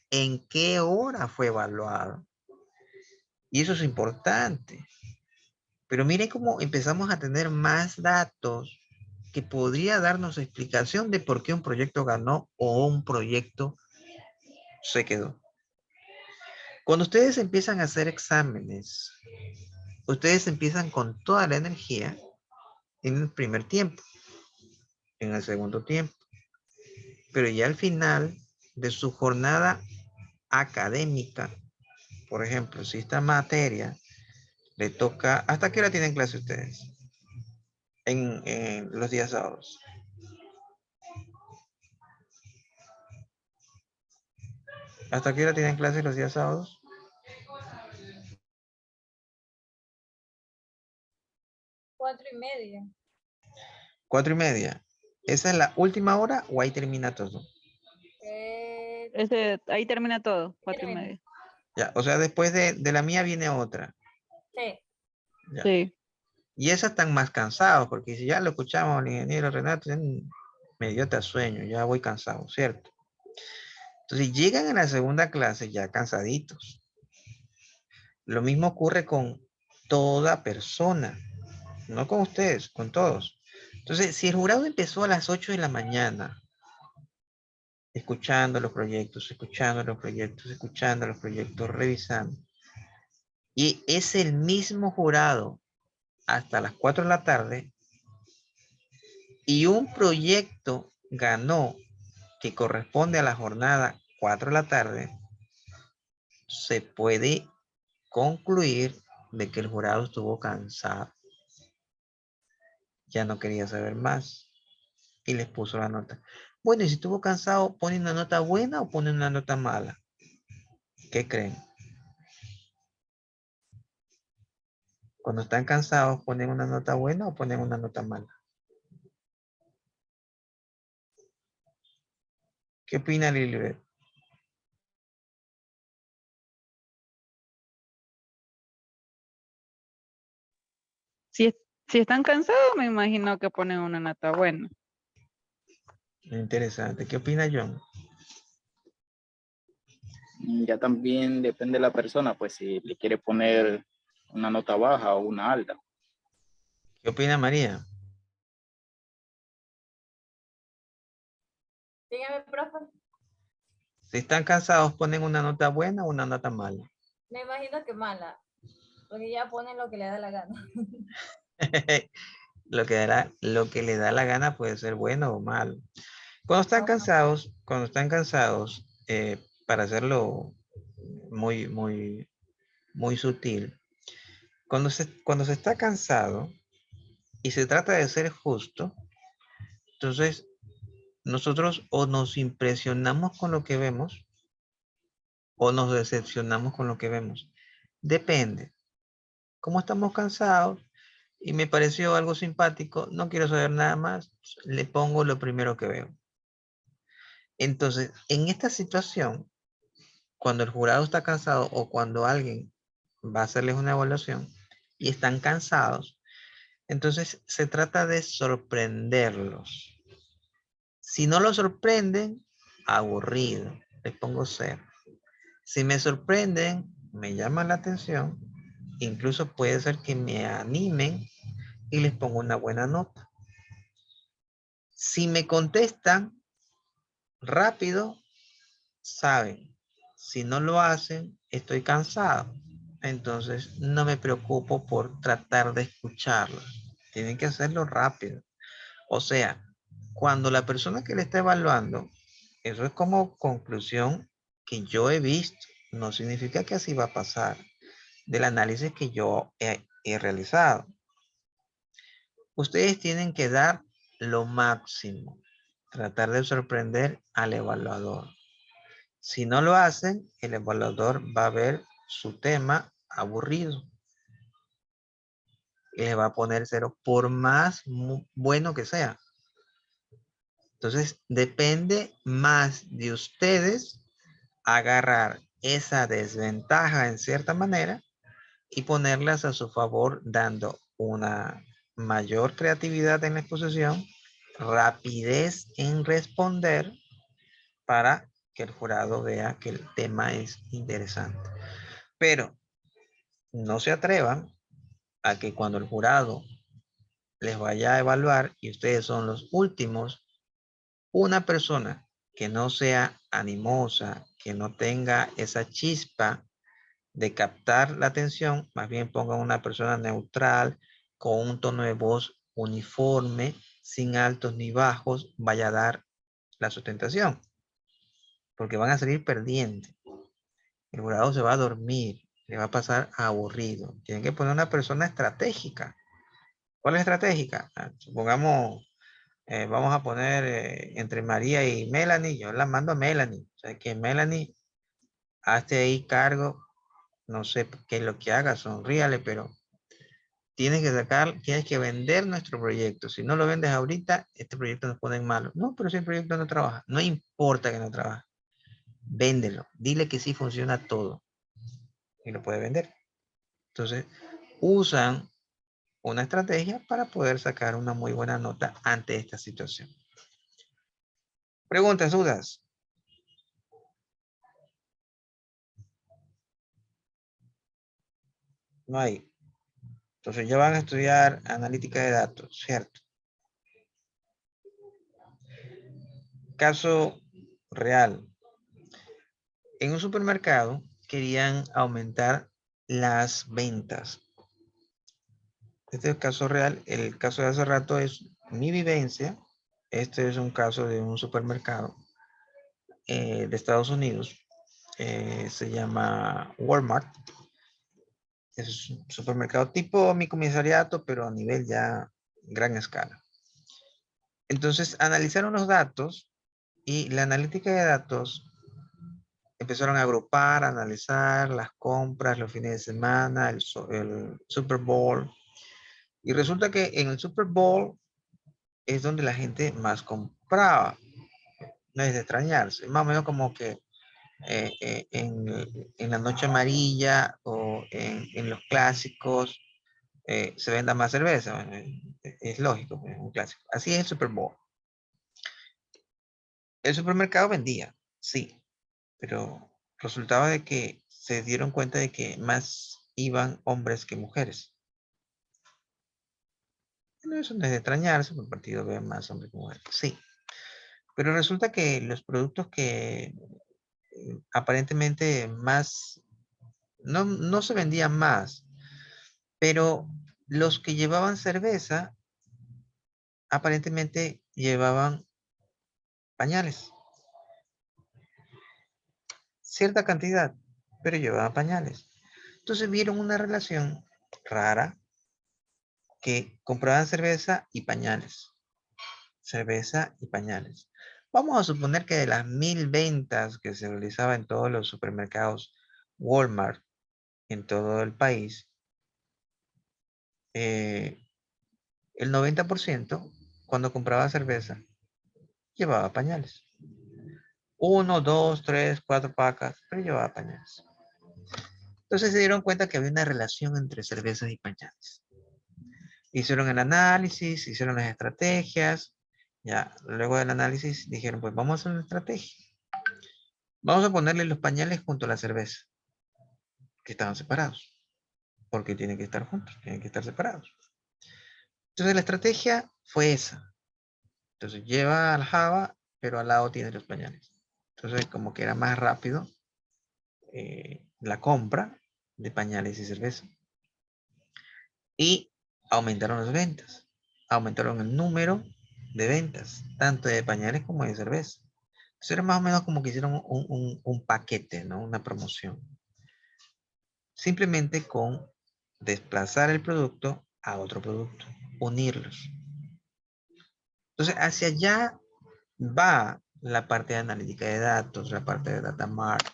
¿En qué hora fue evaluado? Y eso es importante. Pero mire cómo empezamos a tener más datos que podría darnos explicación de por qué un proyecto ganó o un proyecto se quedó. Cuando ustedes empiezan a hacer exámenes, ustedes empiezan con toda la energía en el primer tiempo, en el segundo tiempo. Pero ya al final de su jornada académica, por ejemplo, si esta materia le toca, ¿hasta qué hora tienen clase ustedes? En los días sábados. ¿Hasta qué hora tienen clase los días sábados? 4:30. 4:30. ¿Esa es la última hora o ahí termina todo? Ahí termina todo, 4:30. Ya, o sea, después de la mía viene otra. Sí. Ya. Sí. Y esas están más cansados, porque si ya lo escuchamos al ingeniero Renato, ya me dio hasta sueño, ya voy cansado, ¿cierto? Entonces llegan a la segunda clase ya cansaditos. Lo mismo ocurre con toda persona, no con ustedes, con todos. Entonces, si el jurado empezó a las 8 de la mañana, escuchando los proyectos, revisando, y es el mismo jurado hasta las 4 de la tarde, y un proyecto ganó que corresponde a la jornada 4 de la tarde, se puede concluir de que el jurado estuvo cansado. Ya no quería saber más y les puso la nota. Bueno, y si estuvo cansado, ¿pone una nota buena o pone una nota mala? ¿Qué creen? Cuando están cansados, ¿ponen una nota buena o ponen una nota mala? ¿Qué opina Lilibet? Si, si están cansados, me imagino que ponen una nota buena. Interesante. ¿Qué opina John? Ya también depende de la persona, pues si le quiere poner una nota baja o una alta. ¿Qué opina María? Dígame, profe. Si están cansados, ¿ponen una nota buena o una nota mala? Me imagino que mala, porque ya ponen lo que le da la gana. Lo que le da la gana puede ser bueno o malo. Cuando están cansados, para hacerlo muy, muy, muy sutil, cuando se está cansado y se trata de ser justo, entonces nosotros o nos impresionamos con lo que vemos o nos decepcionamos con lo que vemos. Depende. Como estamos cansados y me pareció algo simpático, no quiero saber nada más, le pongo lo primero que veo. Entonces, en esta situación, cuando el jurado está cansado o cuando alguien va a hacerles una evaluación y están cansados, entonces se trata de sorprenderlos. Si no lo sorprenden, aburrido, les pongo 0. Si me sorprenden, me llaman la atención, incluso puede ser que me animen y les pongo una buena nota. Si me contestan rápido, saben, si no lo hacen, estoy cansado. Entonces no me preocupo por tratar de escucharlos. Tienen que hacerlo rápido. O sea, cuando la persona que le está evaluando, eso es como conclusión que yo he visto, no significa que así va a pasar, del análisis que yo he realizado. Ustedes tienen que dar lo máximo, tratar de sorprender al evaluador. Si no lo hacen, el evaluador va a ver su tema aburrido y le va a poner 0 por más bueno que sea. Entonces, depende más de ustedes agarrar esa desventaja en cierta manera y ponerlas a su favor, dando una mayor creatividad en la exposición, rapidez en responder para que el jurado vea que el tema es interesante. Pero no se atrevan a que cuando el jurado les vaya a evaluar y ustedes son los últimos, una persona que no sea animosa, que no tenga esa chispa de captar la atención, más bien pongan una persona neutral, con un tono de voz uniforme, sin altos ni bajos, vaya a dar la sustentación, porque van a salir perdiendo. El jurado se va a dormir, le va a pasar aburrido. Tienen que poner una persona estratégica. ¿Cuál es estratégica? Supongamos, vamos a poner entre María y Melanie, yo la mando a Melanie. O sea, que Melanie hazte ahí cargo, no sé qué es lo que haga, sonríale, pero tienes que vender nuestro proyecto. Si no lo vendes ahorita, este proyecto nos pone en malo. No, pero si el proyecto no trabaja, no importa que no trabaje. Véndelo, dile que sí funciona todo. y lo puede vender. Entonces, usan una estrategia para poder sacar una muy buena nota ante esta situación. Preguntas, dudas. No hay. Entonces ya van a estudiar analítica de datos, ¿cierto? Caso real. En un supermercado querían aumentar las ventas. Este es el caso real. El caso de hace rato es mi vivencia. Este es un caso de un supermercado de Estados Unidos. Se llama Walmart. Es un supermercado tipo mi comisariato, pero a nivel ya gran escala. Entonces analizaron los datos y la analítica de datos empezaron a agrupar, a analizar las compras, los fines de semana, el Super Bowl. Y resulta que en el Super Bowl es donde la gente más compraba. No es de extrañarse. Más o menos como que en la noche amarilla o en los clásicos se venda más cerveza. Bueno, es lógico, es un clásico. Así es el Super Bowl. El supermercado vendía, sí, pero resultaba de que se dieron cuenta de que más iban hombres que mujeres. No, eso no es de extrañarse, porque el partido ve más hombres que mujeres, sí. Pero resulta que los productos que aparentemente más, no se vendían más, pero los que llevaban cerveza aparentemente llevaban pañales. Cierta cantidad, pero llevaban pañales. Entonces vieron una relación rara que compraban cerveza y pañales. Cerveza y pañales. Vamos a suponer que de las 1000 ventas que se realizaban en todos los supermercados Walmart en todo el país, el 90% cuando compraba cerveza llevaba pañales. 1, 2, 3, 4 pacas, pero llevaba pañales. Entonces se dieron cuenta que había una relación entre cervezas y pañales. Hicieron el análisis, hicieron las estrategias. Ya, luego del análisis dijeron, pues vamos a hacer una estrategia. Vamos a ponerle los pañales junto a la cerveza, que estaban separados, porque tienen que estar juntos, tienen que estar separados. Entonces la estrategia fue esa. Entonces lleva al Java, pero al lado tiene los pañales. Entonces como que era más rápido la compra de pañales y cerveza. Y aumentaron las ventas. Aumentaron el número de ventas, tanto de pañales como de cerveza. Entonces era más o menos como que hicieron un paquete, ¿no? Una promoción. Simplemente con desplazar el producto a otro producto, unirlos. Entonces, hacia allá va la parte de analítica de datos, la parte de data mart,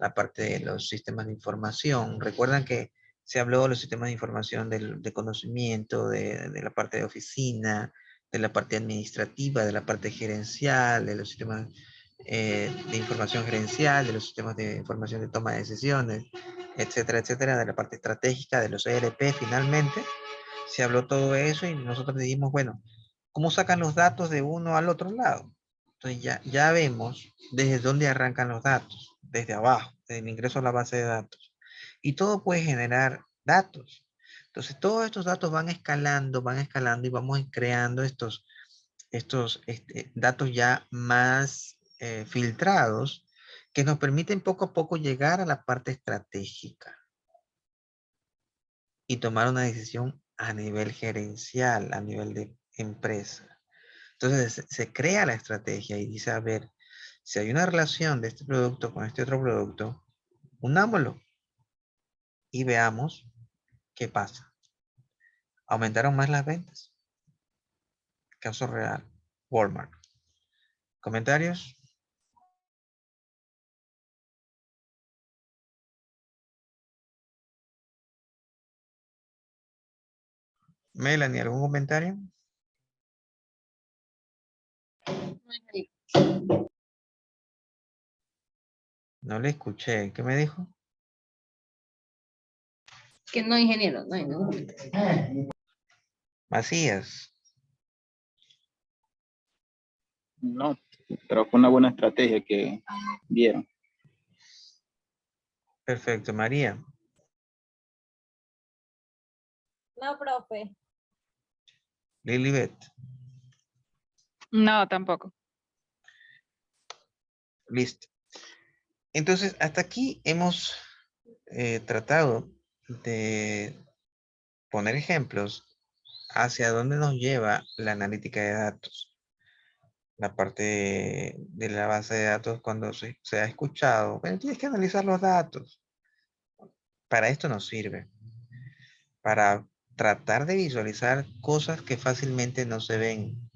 la parte de los sistemas de información. Recuerdan que se habló de los sistemas de información de conocimiento, de la parte de oficina, de la parte administrativa, de la parte gerencial, de los sistemas de información gerencial, de los sistemas de información de toma de decisiones, etcétera, etcétera, de la parte estratégica, de los ERP finalmente. Se habló todo eso y nosotros dijimos, bueno, ¿cómo sacan los datos de uno al otro lado? Entonces ya vemos desde dónde arrancan los datos, desde abajo, desde el ingreso a la base de datos. Y todo puede generar datos. Entonces todos estos datos van escalando y vamos creando estos datos ya más filtrados que nos permiten poco a poco llegar a la parte estratégica y tomar una decisión a nivel gerencial, a nivel de empresa. Entonces se crea la estrategia y dice, a ver, si hay una relación de este producto con este otro producto, unámoslo y veamos qué pasa. Aumentaron más las ventas. Caso real, Walmart. ¿Comentarios? Melanie, ¿algún comentario? No le escuché. ¿Qué me dijo? Que no ingeniero, no hay ninguno. Macías. No, pero fue una buena estrategia que vieron. Perfecto, María. No, profe. Lilibet. No, tampoco. Listo. Entonces, hasta aquí hemos tratado de poner ejemplos hacia dónde nos lleva la analítica de datos. La parte de la base de datos cuando se ha escuchado, bueno, tienes que analizar los datos. Para esto nos sirve. Para tratar de visualizar cosas que fácilmente no se ven.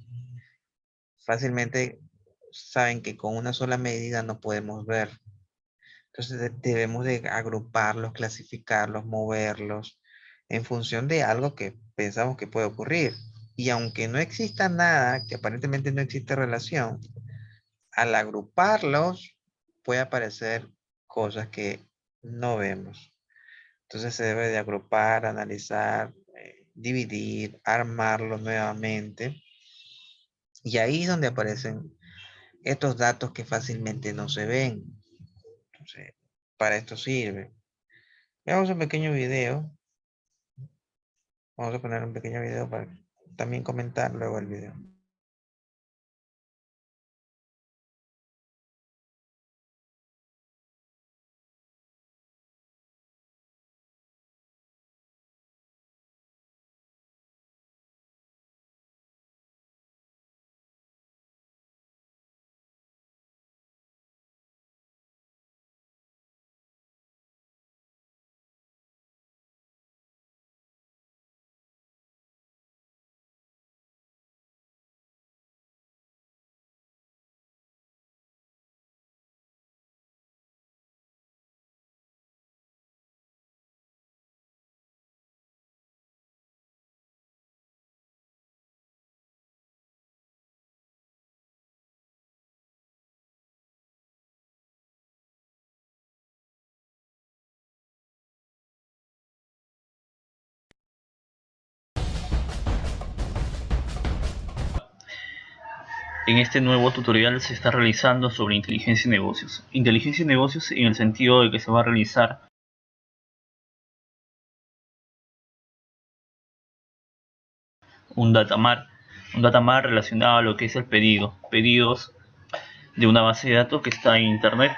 Fácilmente saben que con una sola medida no podemos ver. Entonces debemos de agruparlos, clasificarlos, moverlos en función de algo que pensamos que puede ocurrir. Y aunque no exista nada, que aparentemente no existe relación, al agruparlos puede aparecer cosas que no vemos. Entonces se debe de agrupar, analizar, dividir, armarlos nuevamente. Y ahí es donde aparecen estos datos que fácilmente no se ven. Entonces, para esto sirve. Veamos un pequeño video. Vamos a poner un pequeño video para también comentar luego el video. En este nuevo tutorial se está realizando sobre inteligencia y negocios. Inteligencia y negocios en el sentido de que se va a realizar un datamar relacionado a lo que es el pedidos de una base de datos que está en internet.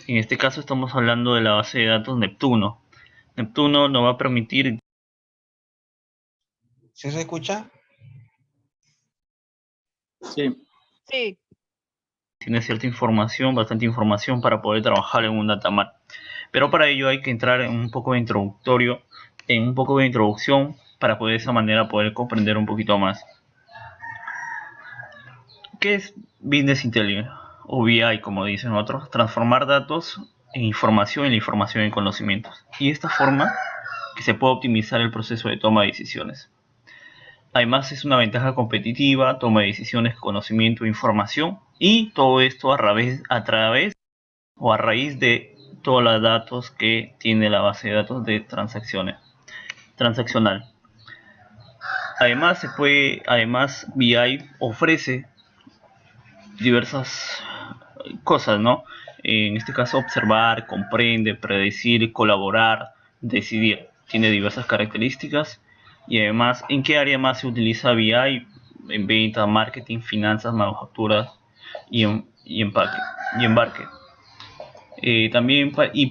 En este caso estamos hablando de la base de datos Neptuno. Neptuno nos va a permitir... ¿Sí se escucha? Sí. Sí. Tiene cierta información, bastante información para poder trabajar en un datamar. Pero para ello hay que entrar en un poco de introducción para poder de esa manera poder comprender un poquito más. ¿Qué es Business Intelligence? O BI, como dicen otros, transformar datos en información y la información en conocimientos. Y de esta forma que se puede optimizar el proceso de toma de decisiones. Además es una ventaja competitiva, toma de decisiones, conocimiento, información y todo esto a raíz de todos los datos que tiene la base de datos de transaccional. Además BI ofrece diversas cosas, ¿no? En este caso observar, comprende, predecir, colaborar, decidir. Tiene diversas características. Y además, ¿en qué área más se utiliza BI? En venta, marketing, finanzas, manufacturas y embarque.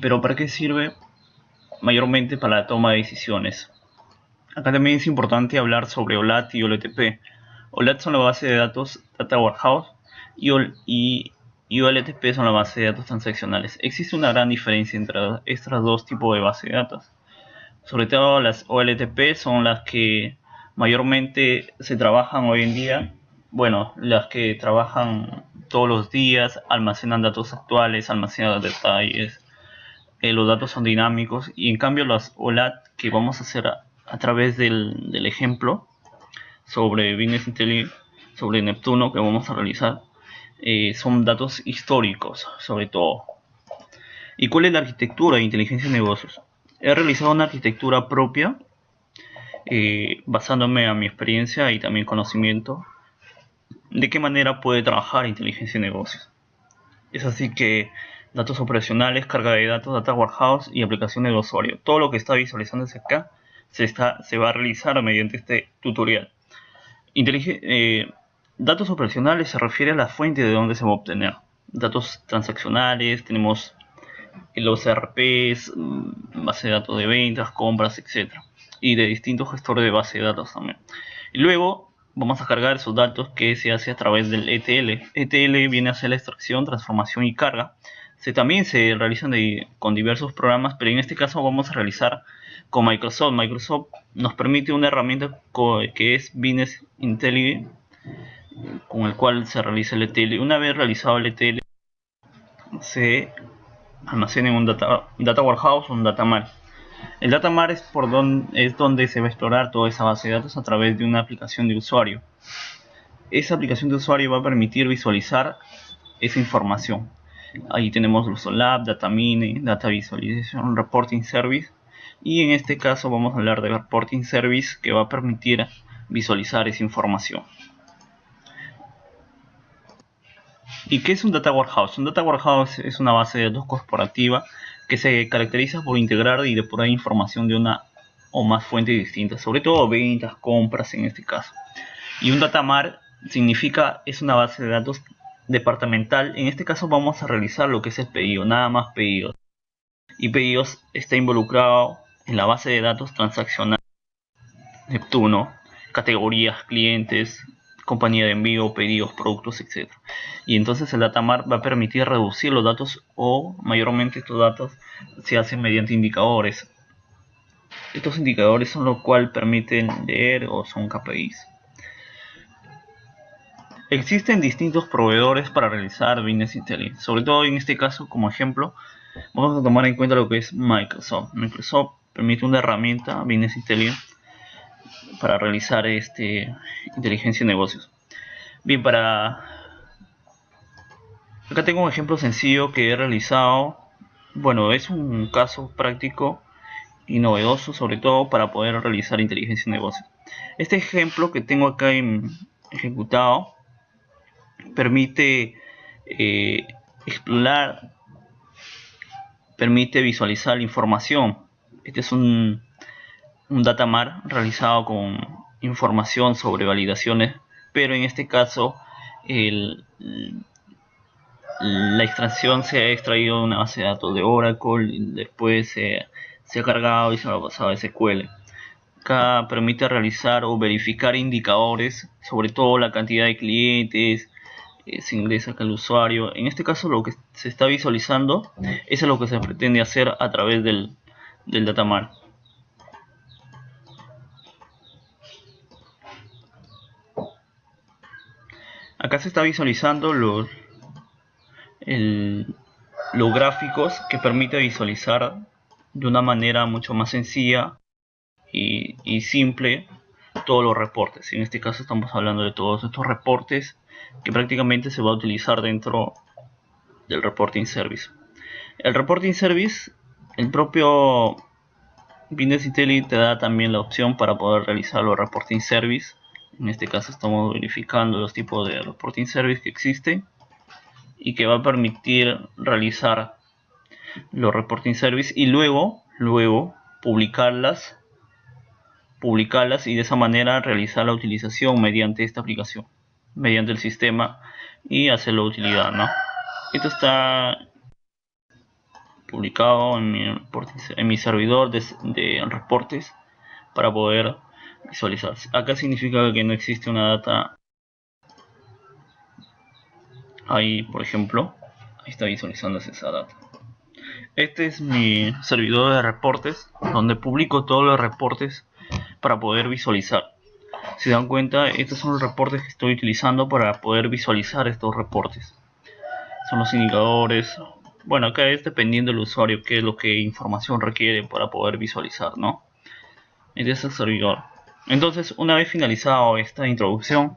Pero ¿para qué sirve? Mayormente para la toma de decisiones. Acá también es importante hablar sobre OLAT y OLTP. OLAT son la base de datos Data Warehouse y OLTP son la base de datos transaccionales. Existe una gran diferencia entre estos dos tipos de base de datos. Sobre todo las OLTP son las que mayormente se trabajan hoy en día. Bueno, las que trabajan todos los días, almacenan datos actuales, almacenan detalles. Los datos son dinámicos y en cambio las OLAT que vamos a hacer a través del ejemplo sobre Business Intelligence, sobre Neptuno que vamos a realizar, son datos históricos sobre todo. ¿Y cuál es la arquitectura de inteligencia de negocios? He realizado una arquitectura propia, basándome a mi experiencia y también conocimiento de qué manera puede trabajar inteligencia de negocios. Es así que datos operacionales, carga de datos, data warehouse y aplicación del usuario. Todo lo que está visualizándose acá se va a realizar mediante este tutorial. Datos operacionales se refiere a la fuente de donde se va a obtener. Datos transaccionales, tenemos los ERPs, base de datos de ventas, compras, etc. Y de distintos gestores de base de datos también. Y luego vamos a cargar esos datos que se hace a través del ETL. ETL viene a ser la extracción, transformación y carga. También se realizan con diversos programas, pero en este caso vamos a realizar con Microsoft. Microsoft nos permite una herramienta que es Business Intelligence, con el cual se realiza el ETL. Una vez realizado el ETL, se almacena en un data warehouse o un data mart. El data mart es donde se va a explorar toda esa base de datos a través de una aplicación de usuario. Esa aplicación de usuario va a permitir visualizar esa información. Ahí tenemos LusoLab, Datamine, Data Visualization, Reporting Service. Y en este caso vamos a hablar de Reporting Service, que va a permitir visualizar esa información. ¿Y qué es un Data Warehouse? Un Data Warehouse es una base de datos corporativa que se caracteriza por integrar y depurar información de una o más fuentes distintas, sobre todo ventas, compras en este caso. Y un Data Mart es una base de datos departamental. En este caso vamos a realizar lo que es el pedido, nada más pedidos. Y pedidos está involucrado en la base de datos transaccional Neptuno, categorías, clientes, compañía de envío, pedidos, productos, etc. Y entonces el Data Mart va a permitir reducir los datos, o mayormente estos datos se hacen mediante indicadores. Estos indicadores son lo cual permiten leer o son KPIs. Existen distintos proveedores para realizar Business Intelligence. Sobre todo en este caso, como ejemplo, vamos a tomar en cuenta lo que es Microsoft. Microsoft permite una herramienta, Business Intelligence, para realizar inteligencia de negocios. Bien, acá tengo un ejemplo sencillo que he realizado. Bueno, es un caso práctico y novedoso, sobre todo para poder realizar inteligencia de negocios. Este ejemplo que tengo acá ejecutado permite explorar, permite visualizar la información. Este es un Data Mart realizado con información sobre validaciones, pero en este caso la extracción se ha extraído de una base de datos de Oracle, y después se ha cargado y se ha pasado a SQL. Acá permite realizar o verificar indicadores, sobre todo la cantidad de clientes, se ingresa acá el usuario. En este caso lo que se está visualizando es lo que se pretende hacer a través del Data Mart. Acá se está visualizando los gráficos que permite visualizar de una manera mucho más sencilla y simple todos los reportes. En este caso estamos hablando de todos estos reportes que prácticamente se va a utilizar dentro del Reporting Service. El Reporting Service, el propio Business Intelligence te da también la opción para poder realizar los Reporting Service. En este caso estamos verificando los tipos de Reporting Service que existen y que va a permitir realizar los Reporting Service y luego publicarlas y de esa manera realizar la utilización mediante esta aplicación, mediante el sistema, y hacerlo utilidad, ¿no? Esto está publicado en mi servidor de reportes para poder visualizarse. Acá significa que no existe una data. Ahí, por ejemplo, ahí está visualizándose esa data. Este es mi servidor de reportes, donde publico todos los reportes para poder visualizar. Si se dan cuenta, estos son los reportes que estoy utilizando para poder visualizar estos reportes. Son los indicadores. Bueno, acá es dependiendo del usuario qué es lo que información requiere para poder visualizar, ¿no? Este es el servidor. Entonces, una vez finalizado esta introducción,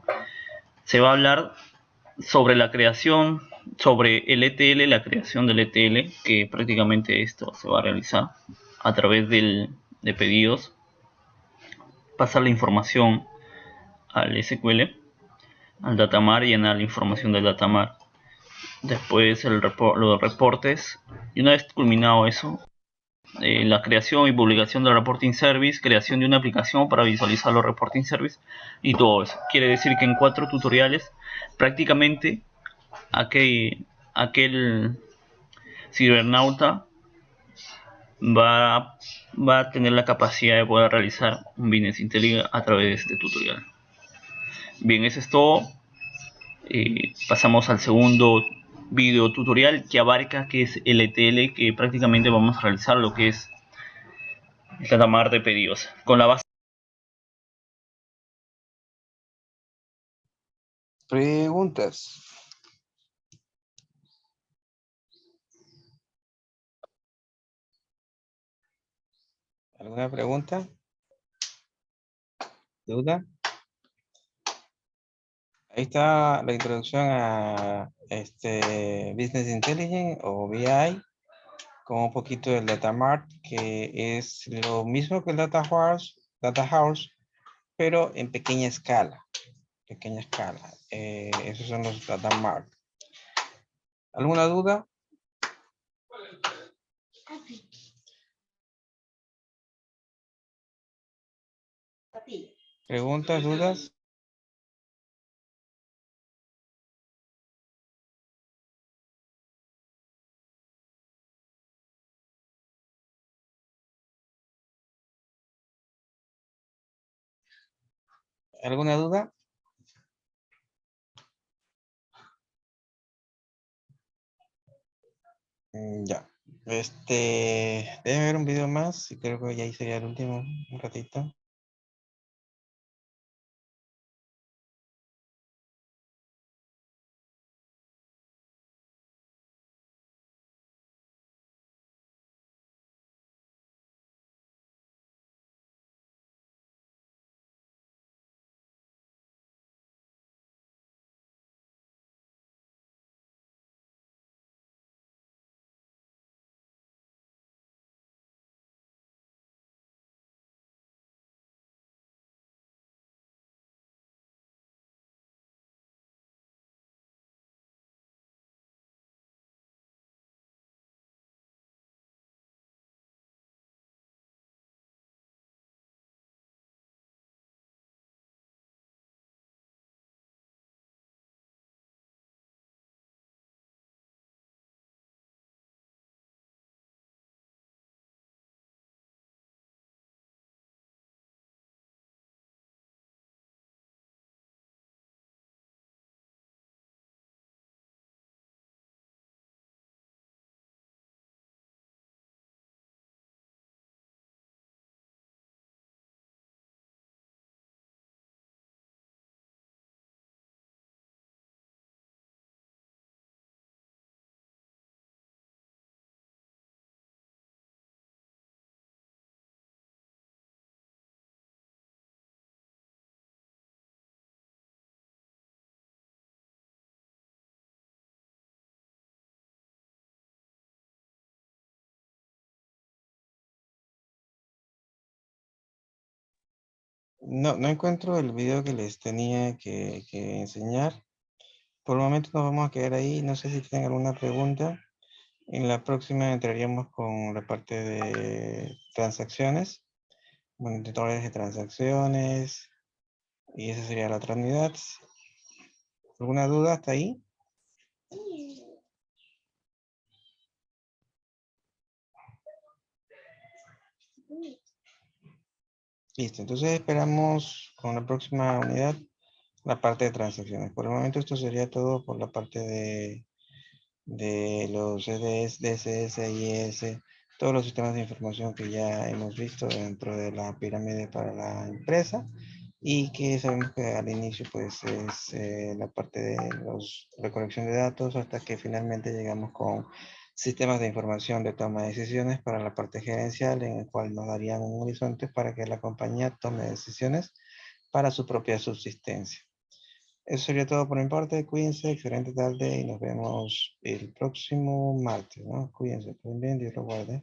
se va a hablar sobre la creación, sobre el ETL, la creación del ETL, que prácticamente esto se va a realizar. a través de pedidos, pasar la información al SQL, al datamar, llenar la información del datamar. Después los reportes. Y una vez culminado eso, la creación y publicación del reporting service, creación de una aplicación para visualizar los reporting service y todo eso. Quiere decir que en 4 tutoriales prácticamente aquel cibernauta va a tener la capacidad de poder realizar un Business Intelligence a través de este tutorial. Bien, eso es todo. Pasamos al segundo video tutorial que abarca, que es el ETL, que prácticamente vamos a realizar lo que es el datamar de pedidos con la base. Preguntas. ¿Alguna pregunta? ¿Duda? Ahí está la introducción a Business Intelligence o BI, con un poquito del Data Mart, que es lo mismo que el Data House, pero en pequeña escala. Esos son los Data Mart. ¿Alguna duda? ¿Preguntas, dudas? ¿Alguna duda? Ya. Debe ver un video más y creo que ya ahí sería el último, un ratito. No encuentro el video que les tenía que enseñar. Por el momento nos vamos a quedar ahí. No sé si tienen alguna pregunta. En la próxima entraríamos con la parte de transacciones, monitores de transacciones, y esa sería la otra unidad. ¿Alguna duda hasta ahí? Listo, entonces esperamos con la próxima unidad la parte de transacciones. Por el momento esto sería todo por la parte de los CDS, DSS, IS, todos los sistemas de información que ya hemos visto dentro de la pirámide para la empresa y que sabemos que al inicio pues es la parte de los recolección de datos hasta que finalmente llegamos con sistemas de información de toma de decisiones para la parte gerencial en el cual nos darían un horizonte para que la compañía tome decisiones para su propia subsistencia. Eso sería todo por mi parte. Cuídense, excelente tarde y nos vemos el próximo martes, ¿no? Cuídense, bien, Dios lo guarde.